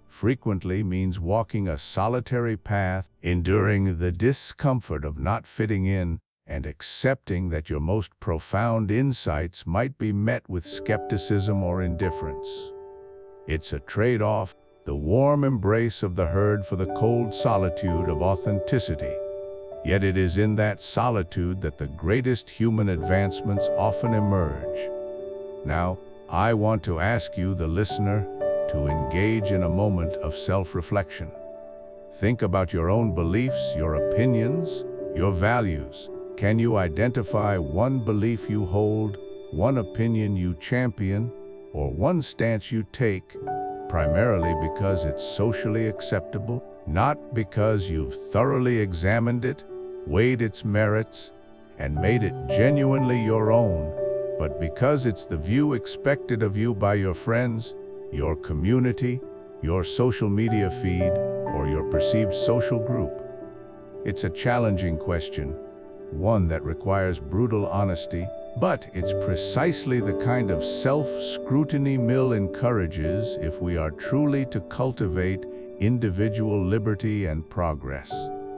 frequently means walking a solitary path, enduring the discomfort of not fitting in, and accepting that your most profound insights might be met with skepticism or indifference. It's a trade-off, the warm embrace of the herd for the cold solitude of authenticity. Yet it is in that solitude that the greatest human advancements often emerge. Now, I want to ask you, the listener, to engage in a moment of self-reflection. Think about your own beliefs, your opinions, your values. Can you identify one belief you hold, one opinion you champion, or one stance you take, primarily because it's socially acceptable, not because you've thoroughly examined it, weighed its merits, and made it genuinely your own, but because it's the view expected of you by your friends, your community, your social media feed, or your perceived social group? It's a challenging question, one that requires brutal honesty, but it's precisely the kind of self-scrutiny Mill encourages if we are truly to cultivate individual liberty and progress.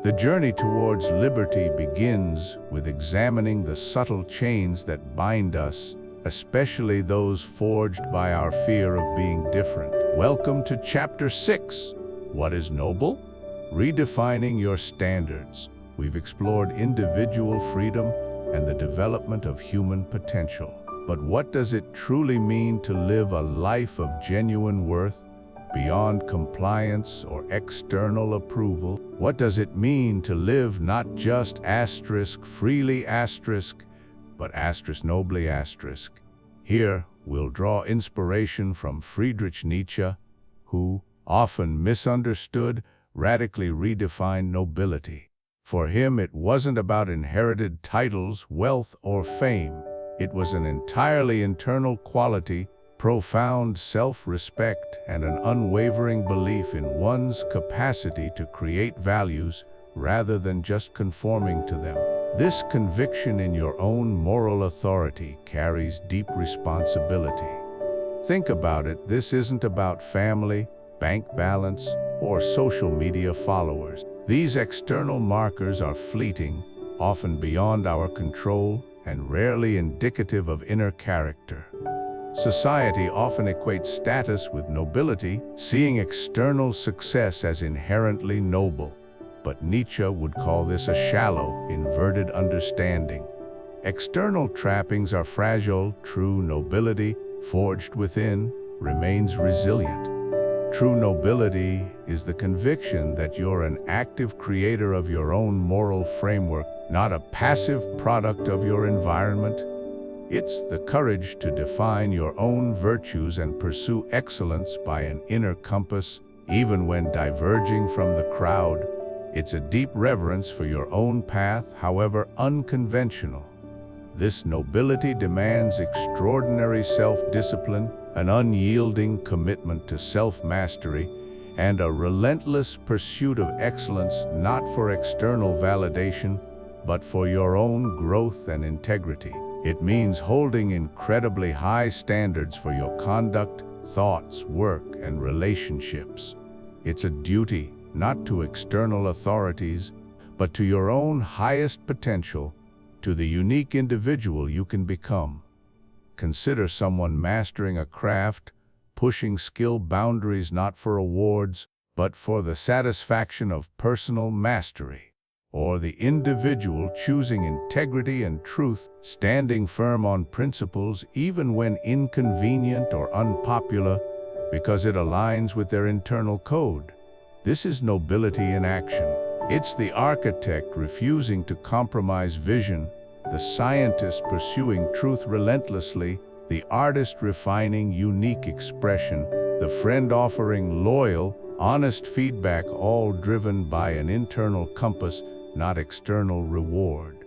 The journey towards liberty begins with examining the subtle chains that bind us, especially those forged by our fear of being different. Welcome to Chapter 6. What is noble? Redefining your standards. We've explored individual freedom and the development of human potential. But what does it truly mean to live a life of genuine worth, beyond compliance or external approval? What does it mean to live not just freely but nobly? Here, we'll draw inspiration from Friedrich Nietzsche, who, often misunderstood, radically redefined nobility. For him, it wasn't about inherited titles, wealth, or fame. It was an entirely internal quality, profound self-respect, and an unwavering belief in one's capacity to create values rather than just conforming to them. This conviction in your own moral authority carries deep responsibility. Think about it, this isn't about family, bank balance, or social media followers. These external markers are fleeting, often beyond our control, and rarely indicative of inner character. Society often equates status with nobility, seeing external success as inherently noble. But Nietzsche would call this a shallow, inverted understanding. External trappings are fragile, true nobility, forged within, remains resilient. True nobility is the conviction that you're an active creator of your own moral framework, not a passive product of your environment. It's the courage to define your own virtues and pursue excellence by an inner compass, even when diverging from the crowd. It's a deep reverence for your own path, however unconventional. This nobility demands extraordinary self-discipline, an unyielding commitment to self-mastery, and a relentless pursuit of excellence, not for external validation, but for your own growth and integrity. It means holding incredibly high standards for your conduct, thoughts, work, and relationships. It's a duty, not to external authorities, but to your own highest potential, to the unique individual you can become. Consider someone mastering a craft, pushing skill boundaries not for awards, but for the satisfaction of personal mastery. Or the individual choosing integrity and truth, standing firm on principles even when inconvenient or unpopular, because it aligns with their internal code. This is nobility in action. It's the architect refusing to compromise vision, the scientist pursuing truth relentlessly, the artist refining unique expression, the friend offering loyal, honest feedback, all driven by an internal compass, not external reward.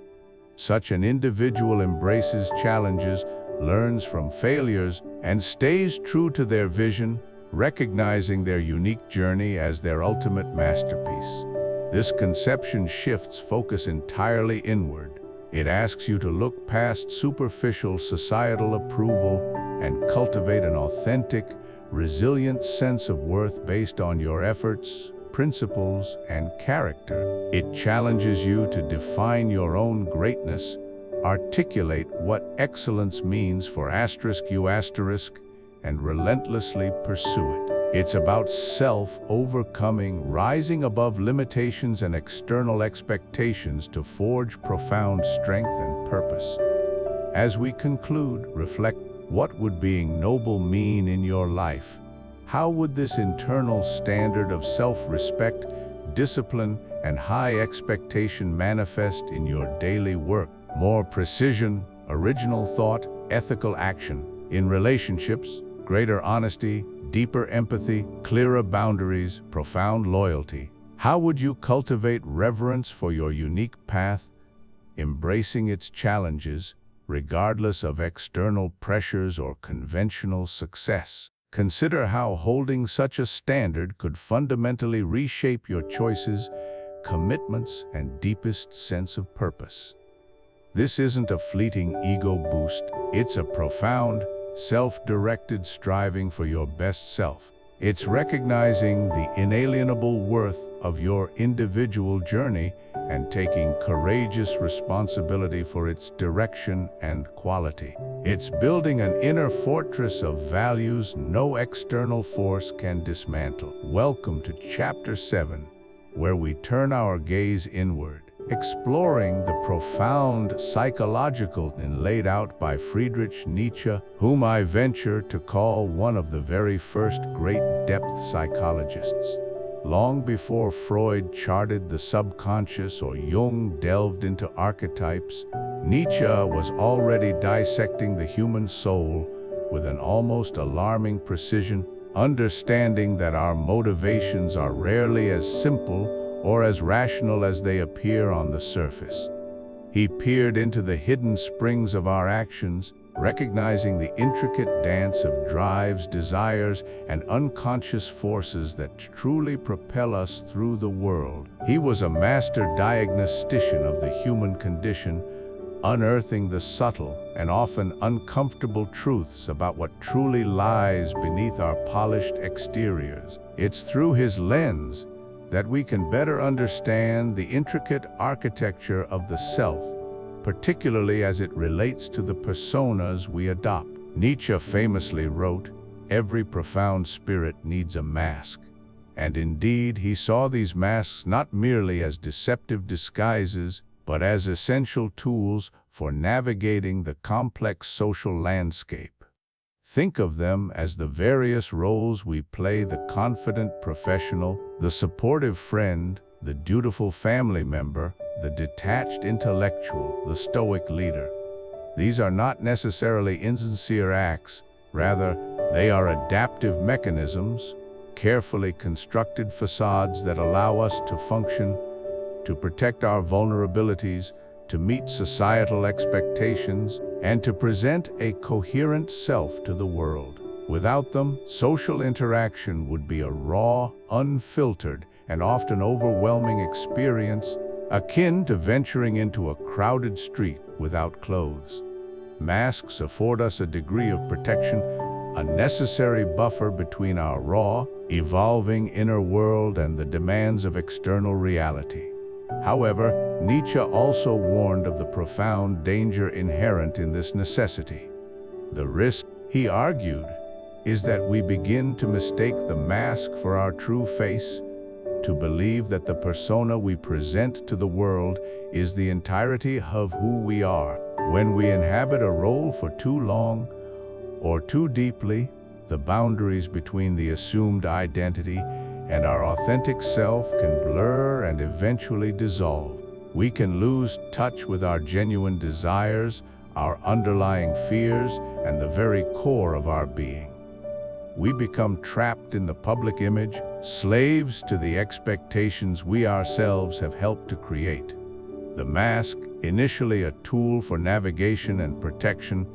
Such an individual embraces challenges, learns from failures, and stays true to their vision, recognizing their unique journey as their ultimate masterpiece. This conception shifts focus entirely inward. It asks you to look past superficial societal approval and cultivate an authentic, resilient sense of worth based on your efforts, principles, and character. It challenges you to define your own greatness, articulate what excellence means for you, and relentlessly pursue it. It's about self-overcoming, rising above limitations and external expectations to forge profound strength and purpose. As we conclude, reflect, what would being noble mean in your life? How would this internal standard of self-respect, discipline, and high expectation manifest in your daily work? More precision, original thought, ethical action. In relationships, greater honesty, deeper empathy, clearer boundaries, profound loyalty. How would you cultivate reverence for your unique path, embracing its challenges, regardless of external pressures or conventional success? Consider how holding such a standard could fundamentally reshape your choices, commitments, and deepest sense of purpose. This isn't a fleeting ego boost, it's a profound, self-directed striving for your best self. It's recognizing the inalienable worth of your individual journey and taking courageous responsibility for its direction and quality. It's building an inner fortress of values no external force can dismantle. Welcome to Chapter 7, where we turn our gaze inward, exploring the profound psychological laid out by Friedrich Nietzsche, whom I venture to call one of the very first great depth psychologists. Long before Freud charted the subconscious or Jung delved into archetypes, Nietzsche was already dissecting the human soul with an almost alarming precision, understanding that our motivations are rarely as simple or as rational as they appear on the surface. He peered into the hidden springs of our actions, recognizing the intricate dance of drives, desires, and unconscious forces that truly propel us through the world. He was a master diagnostician of the human condition, unearthing the subtle and often uncomfortable truths about what truly lies beneath our polished exteriors. It's through his lens that we can better understand the intricate architecture of the self, particularly as it relates to the personas we adopt. Nietzsche famously wrote, "Every profound spirit needs a mask." And indeed, he saw these masks not merely as deceptive disguises, but as essential tools for navigating the complex social landscape. Think of them as the various roles we play: the confident professional, the supportive friend, the dutiful family member, the detached intellectual, the stoic leader. These are not necessarily insincere acts, rather, they are adaptive mechanisms, carefully constructed facades that allow us to function, to protect our vulnerabilities, to meet societal expectations, and to present a coherent self to the world. Without them, social interaction would be a raw, unfiltered, and often overwhelming experience, akin to venturing into a crowded street without clothes. Masks afford us a degree of protection, a necessary buffer between our raw, evolving inner world and the demands of external reality. However, Nietzsche also warned of the profound danger inherent in this necessity. The risk, he argued, is that we begin to mistake the mask for our true face, to believe that the persona we present to the world is the entirety of who we are. When we inhabit a role for too long or too deeply, the boundaries between the assumed identity and our authentic self can blur and eventually dissolve. We can lose touch with our genuine desires, our underlying fears, and the very core of our being. We become trapped in the public image, slaves to the expectations we ourselves have helped to create. The mask, initially a tool for navigation and protection,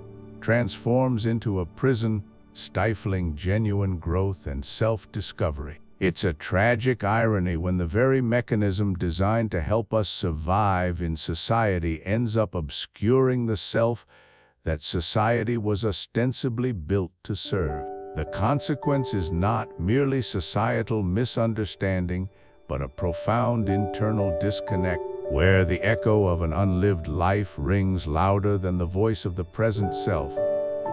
transforms into a prison, stifling genuine growth and self-discovery. It's a tragic irony when the very mechanism designed to help us survive in society ends up obscuring the self that society was ostensibly built to serve. The consequence is not merely societal misunderstanding, but a profound internal disconnect, where the echo of an unlived life rings louder than the voice of the present self.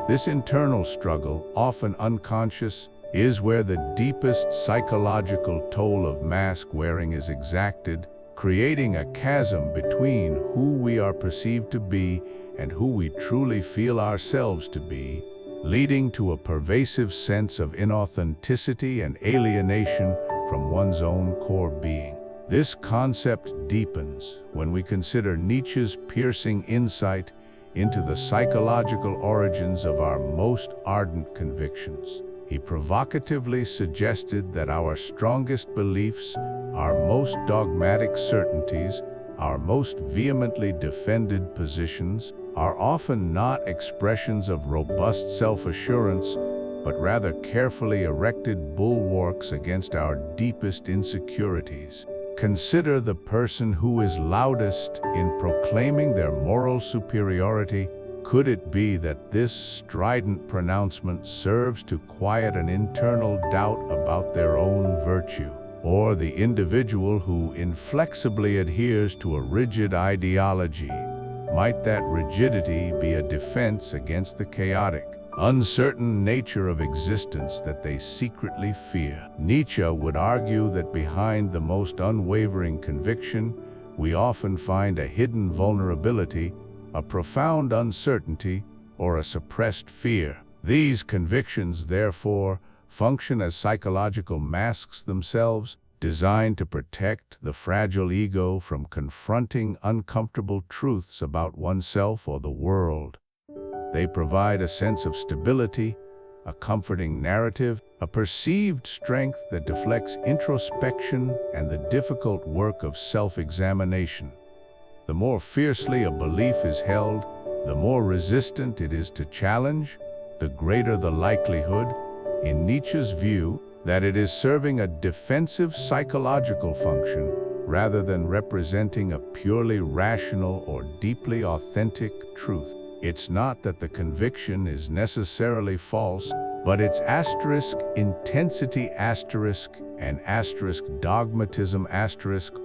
This internal struggle, often unconscious, is where the deepest psychological toll of mask-wearing is exacted, creating a chasm between who we are perceived to be and who we truly feel ourselves to be, leading to a pervasive sense of inauthenticity and alienation from one's own core being. This concept deepens when we consider Nietzsche's piercing insight into the psychological origins of our most ardent convictions. He provocatively suggested that our strongest beliefs, our most dogmatic certainties, our most vehemently defended positions, are often not expressions of robust self-assurance, but rather carefully erected bulwarks against our deepest insecurities. Consider the person who is loudest in proclaiming their moral superiority. Could it be that this strident pronouncement serves to quiet an internal doubt about their own virtue? Or the individual who inflexibly adheres to a rigid ideology? Might that rigidity be a defense against the chaotic, uncertain nature of existence that they secretly fear? Nietzsche would argue that behind the most unwavering conviction, we often find a hidden vulnerability, a profound uncertainty, or a suppressed fear. These convictions, therefore, function as psychological masks themselves, designed to protect the fragile ego from confronting uncomfortable truths about oneself or the world. They provide a sense of stability, a comforting narrative, a perceived strength that deflects introspection and the difficult work of self-examination. The more fiercely a belief is held, the more resistant it is to challenge, the greater the likelihood, in Nietzsche's view, that it is serving a defensive psychological function rather than representing a purely rational or deeply authentic truth. It's not that the conviction is necessarily false, but its intensity and dogmatism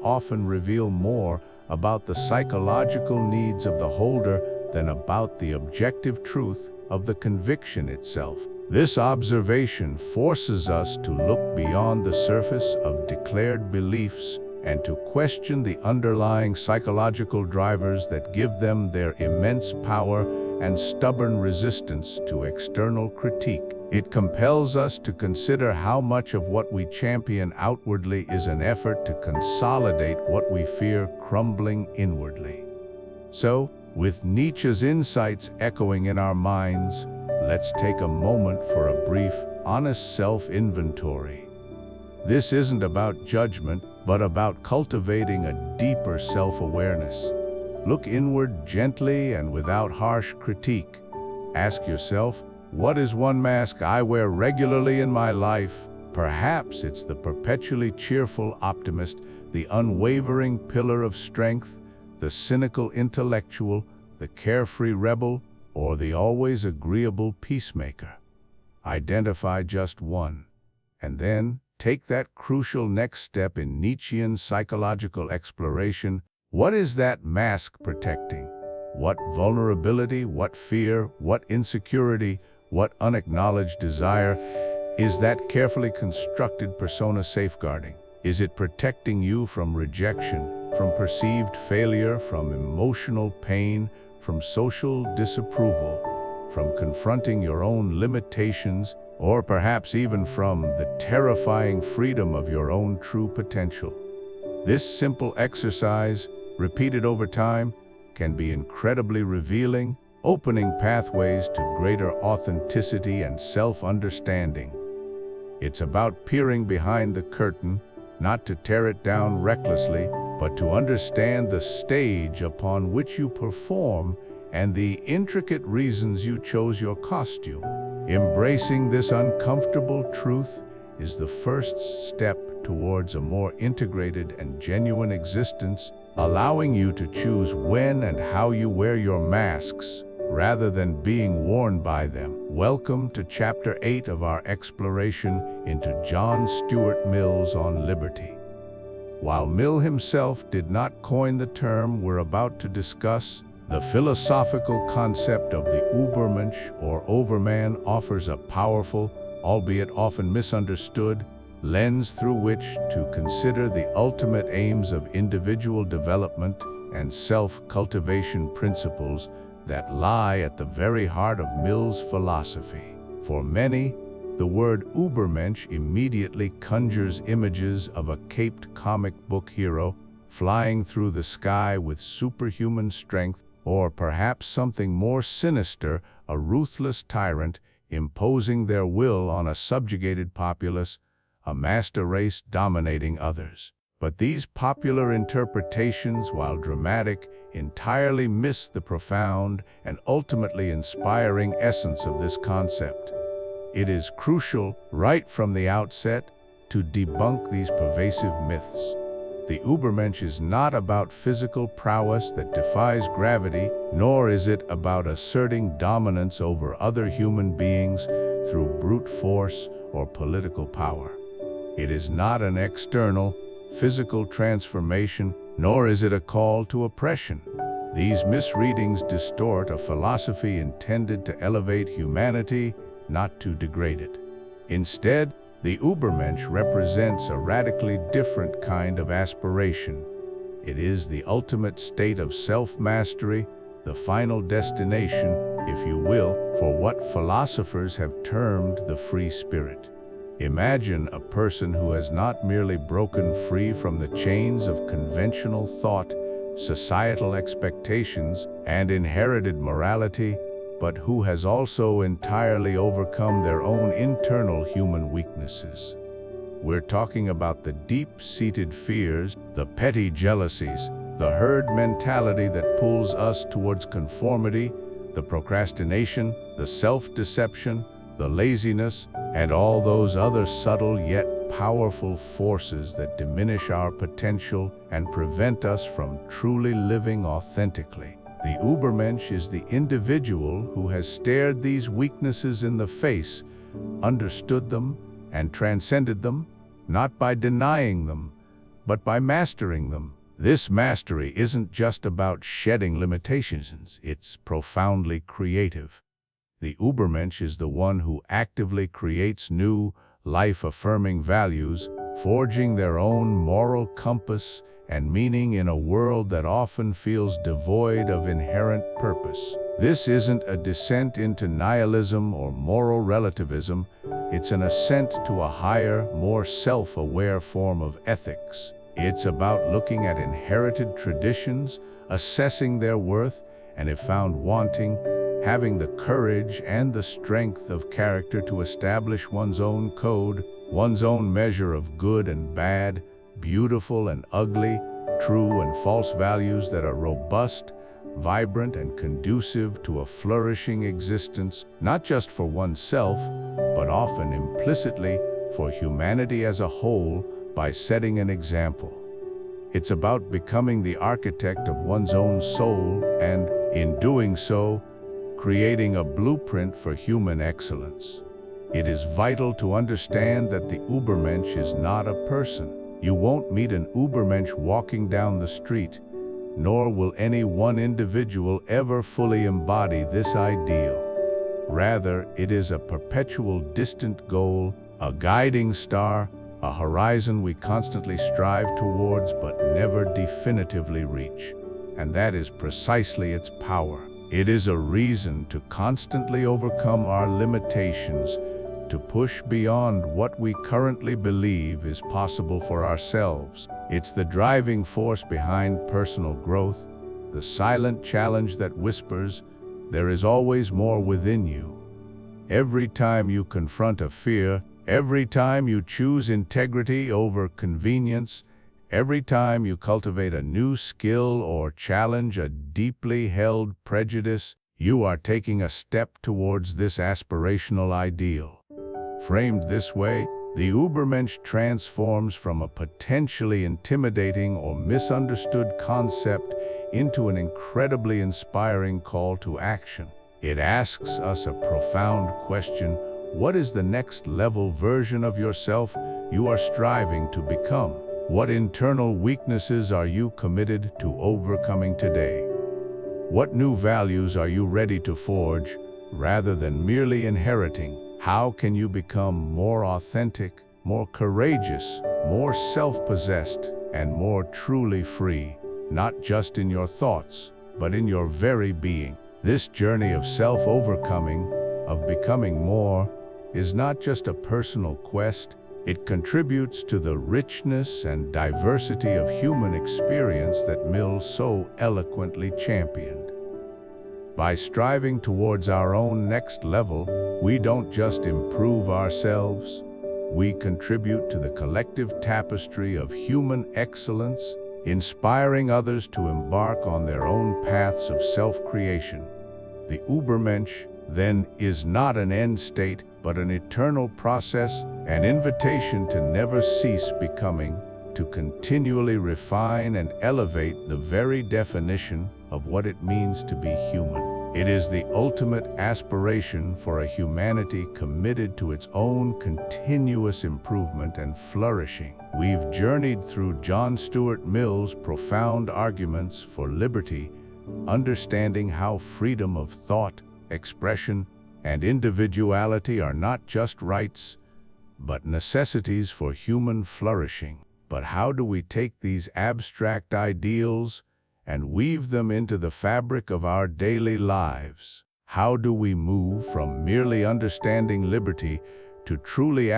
often reveal more about the psychological needs of the holder than about the objective truth of the conviction itself. This observation forces us to look beyond the surface of declared beliefs and to question the underlying psychological drivers that give them their immense power and stubborn resistance to external critique. It compels us to consider how much of what we champion outwardly is an effort to consolidate what we fear crumbling inwardly. So, with Nietzsche's insights echoing in our minds, let's take a moment for a brief, honest self-inventory. This isn't about judgment, but about cultivating a deeper self-awareness. Look inward gently and without harsh critique. Ask yourself, what is one mask I wear regularly in my life? Perhaps it's the perpetually cheerful optimist, the unwavering pillar of strength, the cynical intellectual, the carefree rebel, or the always agreeable peacemaker. Identify just one, and then take that crucial next step in Nietzschean psychological exploration. What is that mask protecting? What vulnerability, what fear, what insecurity, what unacknowledged desire is that carefully constructed persona safeguarding? Is it protecting you from rejection, from perceived failure, from emotional pain, from social disapproval, from confronting your own limitations, or perhaps even from the terrifying freedom of your own true potential? This simple exercise, repeated over time, can be incredibly revealing, opening pathways to greater authenticity and self-understanding. It's about peering behind the curtain, not to tear it down recklessly, but to understand the stage upon which you perform and the intricate reasons you chose your costume. Embracing this uncomfortable truth is the first step towards a more integrated and genuine existence, allowing you to choose when and how you wear your masks, rather than being worn by them. Welcome to Chapter 8 of our exploration into John Stuart Mill's On Liberty. While Mill himself did not coin the term we're about to discuss, the philosophical concept of the Übermensch or Overman offers a powerful, albeit often misunderstood, lens through which to consider the ultimate aims of individual development and self-cultivation principles that lie at the very heart of Mill's philosophy. For many, the word Übermensch immediately conjures images of a caped comic book hero flying through the sky with superhuman strength, or perhaps something more sinister, a ruthless tyrant imposing their will on a subjugated populace, a master race dominating others. But these popular interpretations, while dramatic, entirely miss the profound and ultimately inspiring essence of this concept. It is crucial, right from the outset, to debunk these pervasive myths. The Übermensch is not about physical prowess that defies gravity, nor is it about asserting dominance over other human beings through brute force or political power. It is not an external, physical transformation, nor is it a call to oppression. These misreadings distort a philosophy intended to elevate humanity, not to degrade it. Instead, the Übermensch represents a radically different kind of aspiration. It is the ultimate state of self-mastery, the final destination, if you will, for what philosophers have termed the free spirit. Imagine a person who has not merely broken free from the chains of conventional thought, societal expectations, and inherited morality, but who has also entirely overcome their own internal human weaknesses. We're talking about the deep-seated fears, the petty jealousies, the herd mentality that pulls us towards conformity, the procrastination, the self-deception, the laziness, and all those other subtle yet powerful forces that diminish our potential and prevent us from truly living authentically. The Übermensch is the individual who has stared these weaknesses in the face, understood them, and transcended them, not by denying them, but by mastering them. This mastery isn't just about shedding limitations, it's profoundly creative. The Übermensch is the one who actively creates new, life-affirming values, forging their own moral compass and meaning in a world that often feels devoid of inherent purpose. This isn't a descent into nihilism or moral relativism, it's an ascent to a higher, more self-aware form of ethics. It's about looking at inherited traditions, assessing their worth, and if found wanting, having the courage and the strength of character to establish one's own code, one's own measure of good and bad, beautiful and ugly, true and false values that are robust, vibrant and conducive to a flourishing existence, not just for oneself, but often implicitly for humanity as a whole by setting an example. It's about becoming the architect of one's own soul and, in doing so, creating a blueprint for human excellence. It is vital to understand that the Übermensch is not a person. You won't meet an Übermensch walking down the street, nor will any one individual ever fully embody this ideal. Rather, it is a perpetual distant goal, a guiding star, a horizon we constantly strive towards but never definitively reach. And that is precisely its power. It is a reason to constantly overcome our limitations, to push beyond what we currently believe is possible for ourselves. It's the driving force behind personal growth, the silent challenge that whispers, there is always more within you. Every time you confront a fear, every time you choose integrity over convenience, every time you cultivate a new skill or challenge a deeply held prejudice, you are taking a step towards this aspirational ideal. Framed this way, the Übermensch transforms from a potentially intimidating or misunderstood concept into an incredibly inspiring call to action. It asks us a profound question: what is the next level version of yourself you are striving to become? What internal weaknesses are you committed to overcoming today? What new values are you ready to forge rather than merely inheriting? How can you become more authentic, more courageous, more self-possessed, and more truly free, not just in your thoughts, but in your very being? This journey of self-overcoming, of becoming more, is not just a personal quest. It contributes to the richness and diversity of human experience that Mill so eloquently championed. By striving towards our own next level, we don't just improve ourselves, we contribute to the collective tapestry of human excellence, inspiring others to embark on their own paths of self-creation. The Übermensch, then, is not an end state, but an eternal process, an invitation to never cease becoming, to continually refine and elevate the very definition of what it means to be human. It is the ultimate aspiration for a humanity committed to its own continuous improvement and flourishing. We've journeyed through John Stuart Mill's profound arguments for liberty, understanding how freedom of thought, expression, and individuality are not just rights, but necessities for human flourishing. But how do we take these abstract ideals and weave them into the fabric of our daily lives? How do we move from merely understanding liberty to truly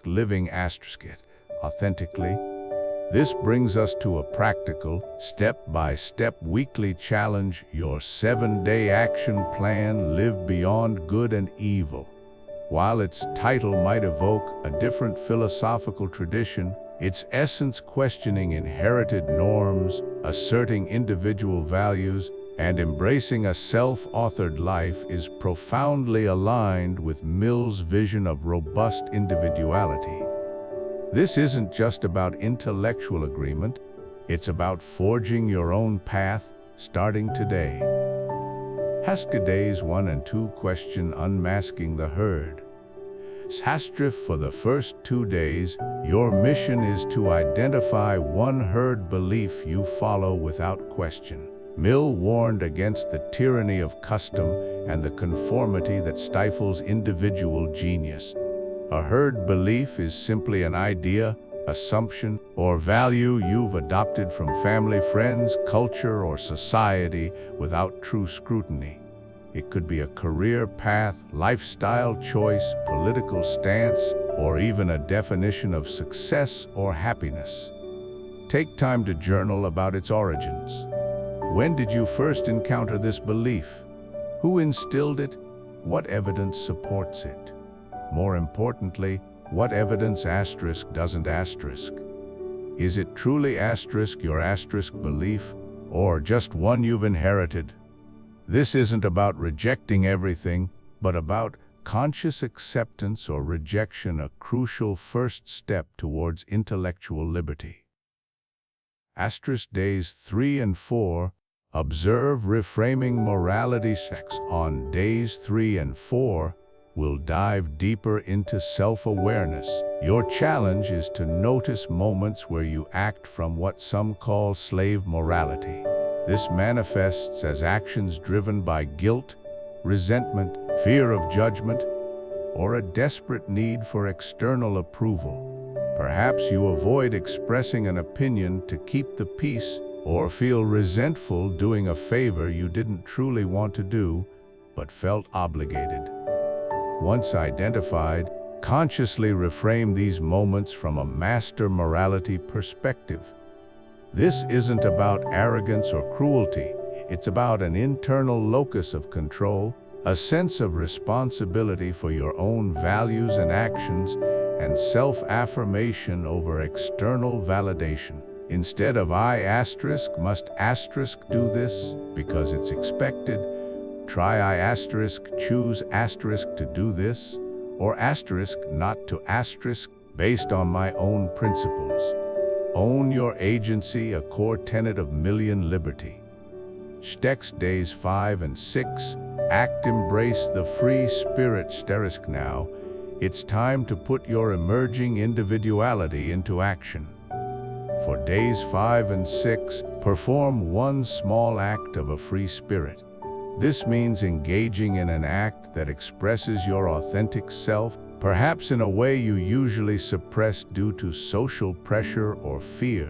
living it authentically? This brings us to a practical, step-by-step weekly challenge: your 7-day action plan, Live Beyond Good and Evil. While its title might evoke a different philosophical tradition, its essence, questioning inherited norms, asserting individual values, and embracing a self-authored life, is profoundly aligned with Mill's vision of robust individuality. This isn't just about intellectual agreement, it's about forging your own path, starting today. Haska Days 1 and 2 question: unmasking the herd. Sastrif, for the first 2 days, your mission is to identify one herd belief you follow without question. Mill warned against the tyranny of custom and the conformity that stifles individual genius. A herd belief is simply an idea, assumption, or value you've adopted from family, friends, culture, or society without true scrutiny. It could be a career path, lifestyle choice, political stance, or even a definition of success or happiness. Take time to journal about its origins. When did you first encounter this belief? Who instilled it? What evidence supports it? More importantly, what evidence doesn't asterisk? Is it truly your belief, or just one you've inherited? This isn't about rejecting everything, but about conscious acceptance or rejection, a crucial first step towards intellectual liberty. Days 3 and 4. Observe reframing morality. On days 3 and 4, we'll dive deeper into self-awareness. Your challenge is to notice moments where you act from what some call slave morality. This manifests as actions driven by guilt, resentment, fear of judgment, or a desperate need for external approval. Perhaps you avoid expressing an opinion to keep the peace, or feel resentful doing a favor you didn't truly want to do, but felt obligated. Once identified, consciously reframe these moments from a master morality perspective. This isn't about arrogance or cruelty. It's about an internal locus of control, a sense of responsibility for your own values and actions, and self-affirmation over external validation. Instead of I must do this because it's expected, try I choose to do this, or not to based on my own principles. Own your agency, a core tenet of Million Liberty. Days 5 and 6. Embrace the free spirit. Now, it's time to put your emerging individuality into action. For days 5 and 6, perform one small act of a free spirit. This means engaging in an act that expresses your authentic self, perhaps in a way you usually suppress due to social pressure or fear.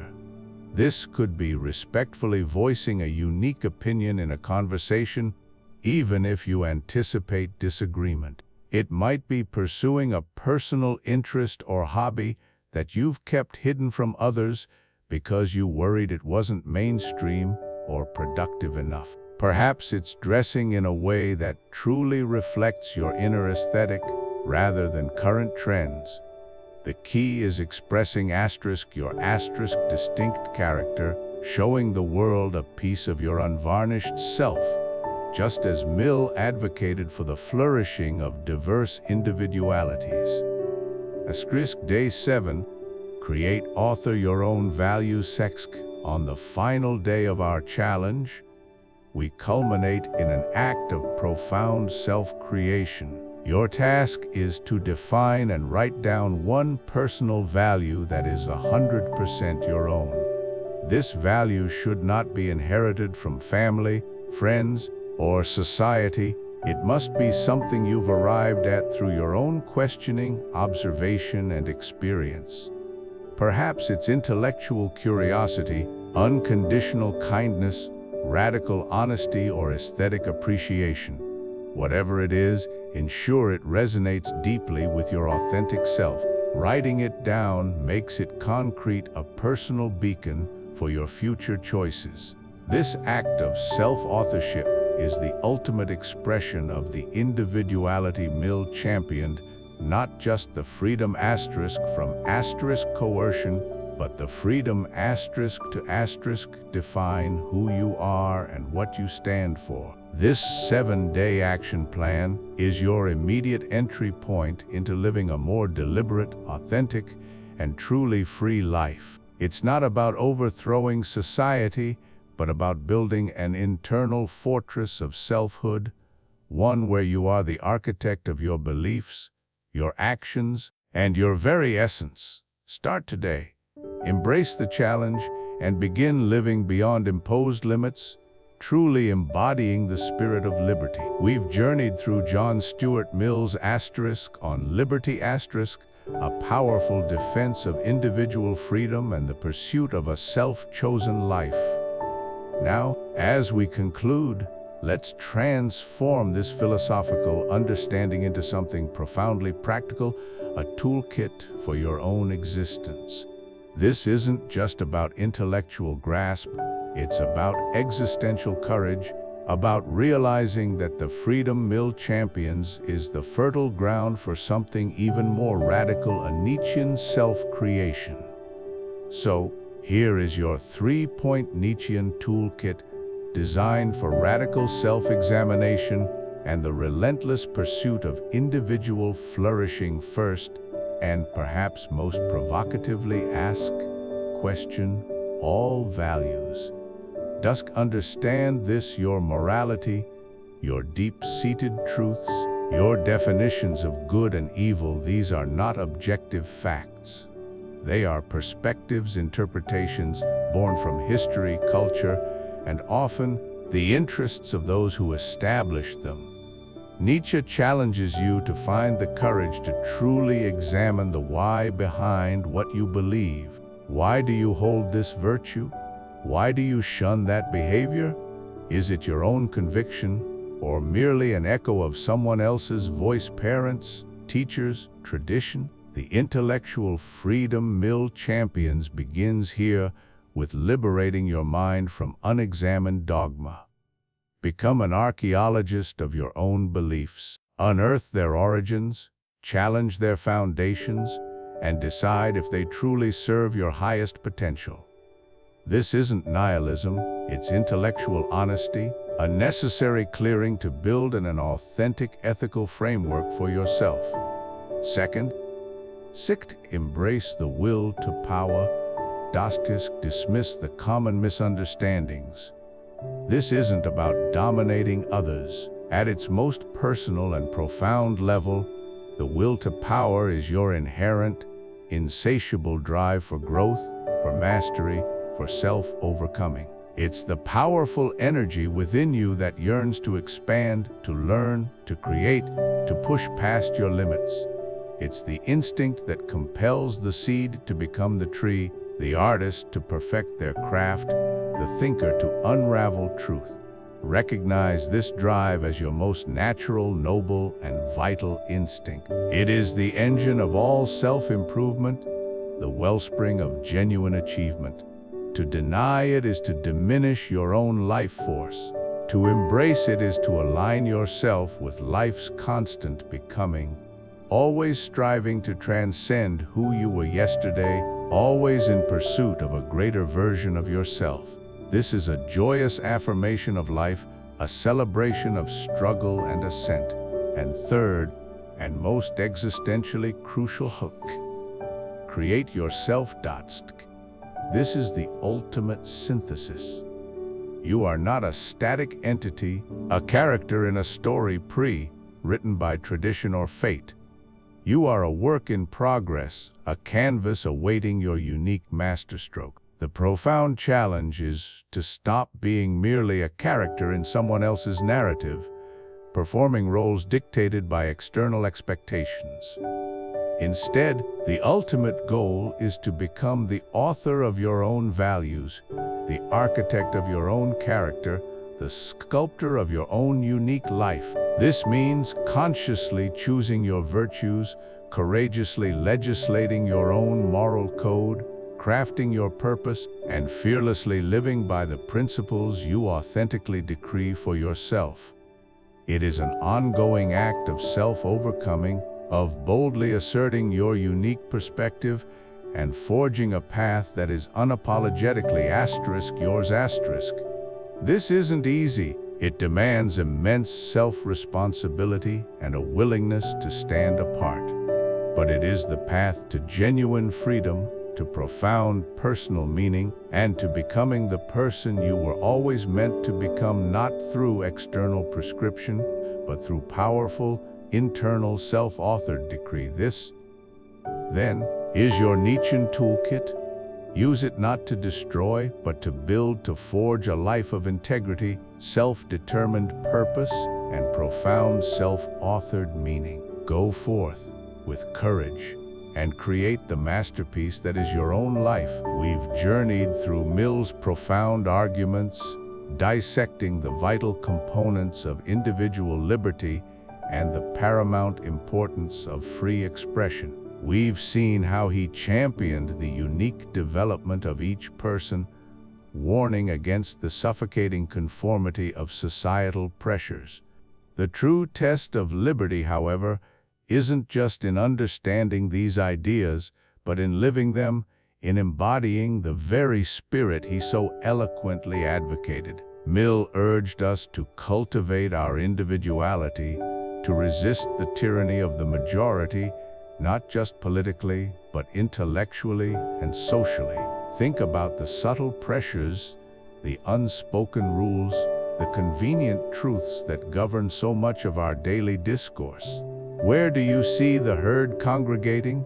This could be respectfully voicing a unique opinion in a conversation, even if you anticipate disagreement. It might be pursuing a personal interest or hobby that you've kept hidden from others because you worried it wasn't mainstream or productive enough. Perhaps it's dressing in a way that truly reflects your inner aesthetic rather than current trends. The key is expressing your distinct character, showing the world a piece of your unvarnished self, just as Mill advocated for the flourishing of diverse individualities. Day 7. Create your own values. On the final day of our challenge, we culminate in an act of profound self-creation. Your task is to define and write down one personal value that is 100% your own. This value should not be inherited from family, friends, or society. It must be something you've arrived at through your own questioning, observation, and experience. Perhaps it's intellectual curiosity, unconditional kindness, radical honesty, or aesthetic appreciation. Whatever it is, ensure it resonates deeply with your authentic self. Writing it down makes it concrete, a personal beacon for your future choices. This act of self-authorship is the ultimate expression of the individuality Mill championed, not just the freedom from coercion, but the freedom to define who you are and what you stand for. This 7-day action plan is your immediate entry point into living a more deliberate, authentic, and truly free life. It's not about overthrowing society, but about building an internal fortress of selfhood, one where you are the architect of your beliefs, your actions, and your very essence. Start today. Embrace the challenge and begin living beyond imposed limits, truly embodying the spirit of liberty. We've journeyed through John Stuart Mill's on Liberty a powerful defense of individual freedom and the pursuit of a self-chosen life. Now, as we conclude, Let's transform this philosophical understanding into something profoundly practical, a toolkit for your own existence. This isn't just about intellectual grasp, it's about existential courage, about realizing that the freedom Mill champions is the fertile ground for something even more radical, a Nietzschean self-creation. So, here is your 3-point Nietzschean toolkit designed for radical self-examination and the relentless pursuit of individual flourishing. First, and perhaps most provocatively, ask, question all values. Dost understand this, your morality, your deep-seated truths, your definitions of good and evil? These are not objective facts. They are perspectives, interpretations born from history, culture, and often the interests of those who established them. Nietzsche challenges you to find the courage to truly examine the why behind what you believe. Why do you hold this virtue? Why do you shun that behavior? Is it your own conviction, or merely an echo of someone else's voice? Parents, teachers, tradition? The intellectual freedom Mill champions begins here with liberating your mind from unexamined dogma. Become an archaeologist of your own beliefs. Unearth their origins, challenge their foundations, and decide if they truly serve your highest potential. This isn't nihilism, it's intellectual honesty, a necessary clearing to build an authentic ethical framework for yourself. Second, embrace the will to power. Dismiss the common misunderstandings. This isn't about dominating others. At its most personal and profound level, the will to power is your inherent, insatiable drive for growth, for mastery, for self-overcoming. It's the powerful energy within you that yearns to expand, to learn, to create, to push past your limits. It's the instinct that compels the seed to become the tree, the artist to perfect their craft, the thinker to unravel truth. Recognize this drive as your most natural, noble, and vital instinct. It is the engine of all self-improvement, the wellspring of genuine achievement. To deny it is to diminish your own life force. To embrace it is to align yourself with life's constant becoming, always striving to transcend who you were yesterday, always in pursuit of a greater version of yourself. This is a joyous affirmation of life, a celebration of struggle and ascent. And third, and most existentially crucial hook, create yourself. This is the ultimate synthesis. You are not a static entity, a character in a story written by tradition or fate. You are a work in progress, a canvas awaiting your unique masterstroke. The profound challenge is to stop being merely a character in someone else's narrative, performing roles dictated by external expectations. Instead, the ultimate goal is to become the author of your own values, the architect of your own character, the sculptor of your own unique life. This means consciously choosing your virtues, courageously legislating your own moral code, crafting your purpose, and fearlessly living by the principles you authentically decree for yourself. It is an ongoing act of self-overcoming, of boldly asserting your unique perspective and forging a path that is unapologetically yours. This isn't easy. It demands immense self-responsibility and a willingness to stand apart. But it is the path to genuine freedom, to profound personal meaning, and to becoming the person you were always meant to become, not through external prescription, but through powerful, internal self-authored decree. This, then, is your Nietzschean toolkit. Use it not to destroy, but to build, to forge a life of integrity, self-determined purpose, and profound self-authored meaning. Go forth with courage and create the masterpiece that is your own life. We've journeyed through Mill's profound arguments, dissecting the vital components of individual liberty and the paramount importance of free expression. We've seen how he championed the unique development of each person, warning against the suffocating conformity of societal pressures. The true test of liberty, however, isn't just in understanding these ideas, but in living them, in embodying the very spirit he so eloquently advocated. Mill urged us to cultivate our individuality, to resist the tyranny of the majority, not just politically, but intellectually and socially. Think about the subtle pressures, the unspoken rules, the convenient truths that govern so much of our daily discourse. Where do you see the herd congregating?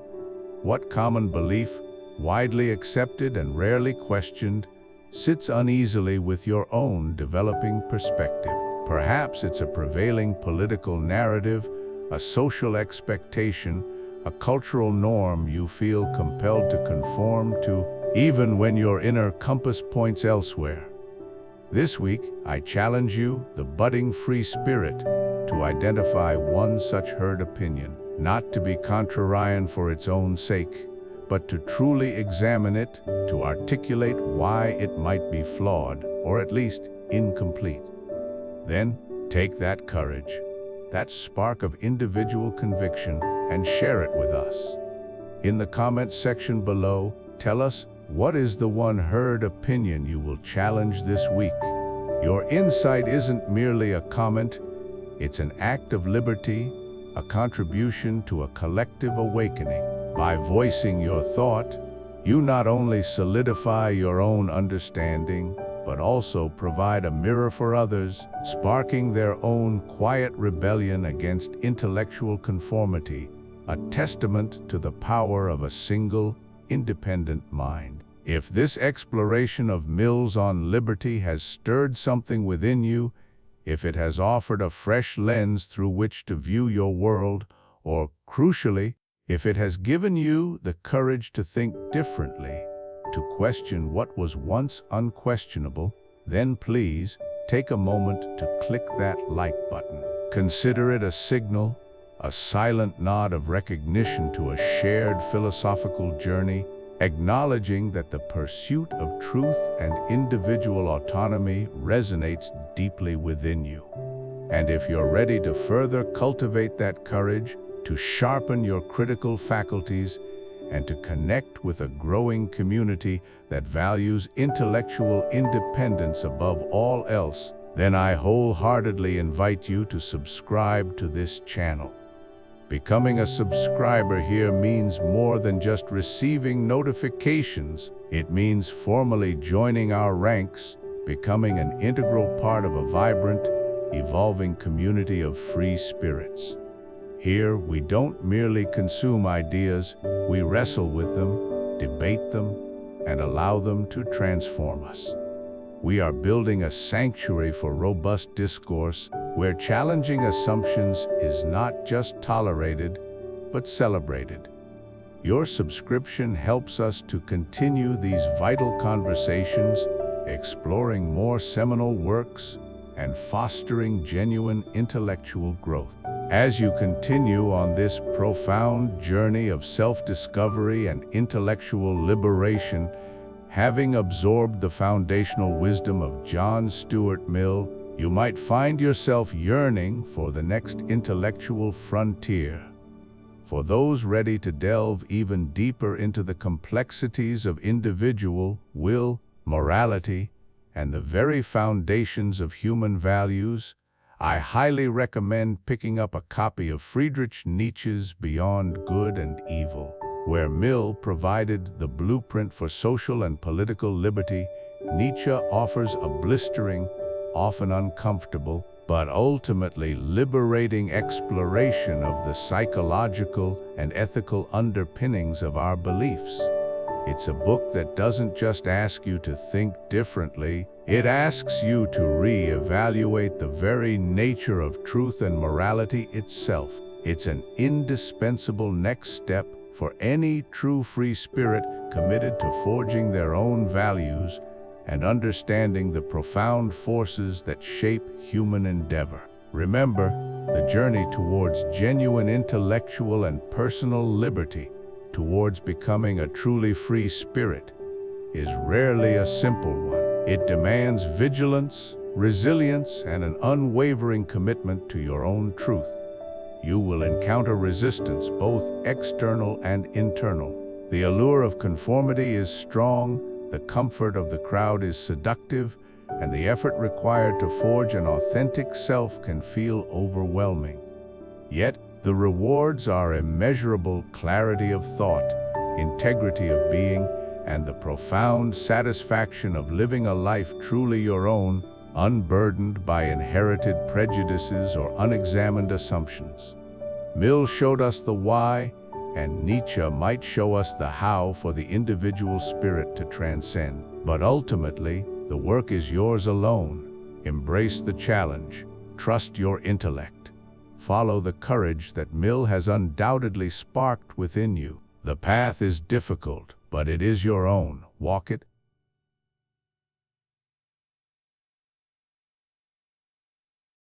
What common belief, widely accepted and rarely questioned, sits uneasily with your own developing perspective? Perhaps it's a prevailing political narrative, a social expectation, a cultural norm you feel compelled to conform to, even when your inner compass points elsewhere. This week, I challenge you, the budding free spirit, to identify one such herd opinion, not to be contrarian for its own sake, but to truly examine it, to articulate why it might be flawed, or at least incomplete. Then, take that courage, that spark of individual conviction, and share it with us. In the comments section below, tell us, what is the one herd opinion you will challenge this week? Your insight isn't merely a comment, it's an act of liberty, a contribution to a collective awakening. By voicing your thought, you not only solidify your own understanding, but also provide a mirror for others, sparking their own quiet rebellion against intellectual conformity, a testament to the power of a single, independent mind. If this exploration of Mill's on liberty has stirred something within you, if it has offered a fresh lens through which to view your world, or, crucially, if it has given you the courage to think differently, to question what was once unquestionable, then please take a moment to click that like button. Consider it a signal, a silent nod of recognition to a shared philosophical journey, acknowledging that the pursuit of truth and individual autonomy resonates deeply within you. And if you're ready to further cultivate that courage, to sharpen your critical faculties, and to connect with a growing community that values intellectual independence above all else, then I wholeheartedly invite you to subscribe to this channel. Becoming a subscriber here means more than just receiving notifications. It means formally joining our ranks, becoming an integral part of a vibrant, evolving community of free spirits. Here, we don't merely consume ideas, we wrestle with them, debate them, and allow them to transform us. We are building a sanctuary for robust discourse where challenging assumptions is not just tolerated, but celebrated. Your subscription helps us to continue these vital conversations, exploring more seminal works, and fostering genuine intellectual growth. As you continue on this profound journey of self-discovery and intellectual liberation, having absorbed the foundational wisdom of John Stuart Mill, you might find yourself yearning for the next intellectual frontier. For those ready to delve even deeper into the complexities of individual will, morality, and the very foundations of human values, I highly recommend picking up a copy of Friedrich Nietzsche's Beyond Good and Evil. Where Mill provided the blueprint for social and political liberty, Nietzsche offers a blistering, often uncomfortable, but ultimately liberating exploration of the psychological and ethical underpinnings of our beliefs. It's a book that doesn't just ask you to think differently, it asks you to re-evaluate the very nature of truth and morality itself. It's an indispensable next step for any true free spirit committed to forging their own values and understanding the profound forces that shape human endeavor. Remember, the journey towards genuine intellectual and personal liberty, towards becoming a truly free spirit, is rarely a simple one. It demands vigilance, resilience, and an unwavering commitment to your own truth. You will encounter resistance, both external and internal. The allure of conformity is strong, the comfort of the crowd is seductive, and the effort required to forge an authentic self can feel overwhelming. Yet, the rewards are immeasurable: clarity of thought, integrity of being, and the profound satisfaction of living a life truly your own, unburdened by inherited prejudices or unexamined assumptions. Mill showed us the why, and Nietzsche might show us the how for the individual spirit to transcend. But ultimately, the work is yours alone. Embrace the challenge. Trust your intellect. Follow the courage that Mill has undoubtedly sparked within you. The path is difficult, but it is your own. Walk it,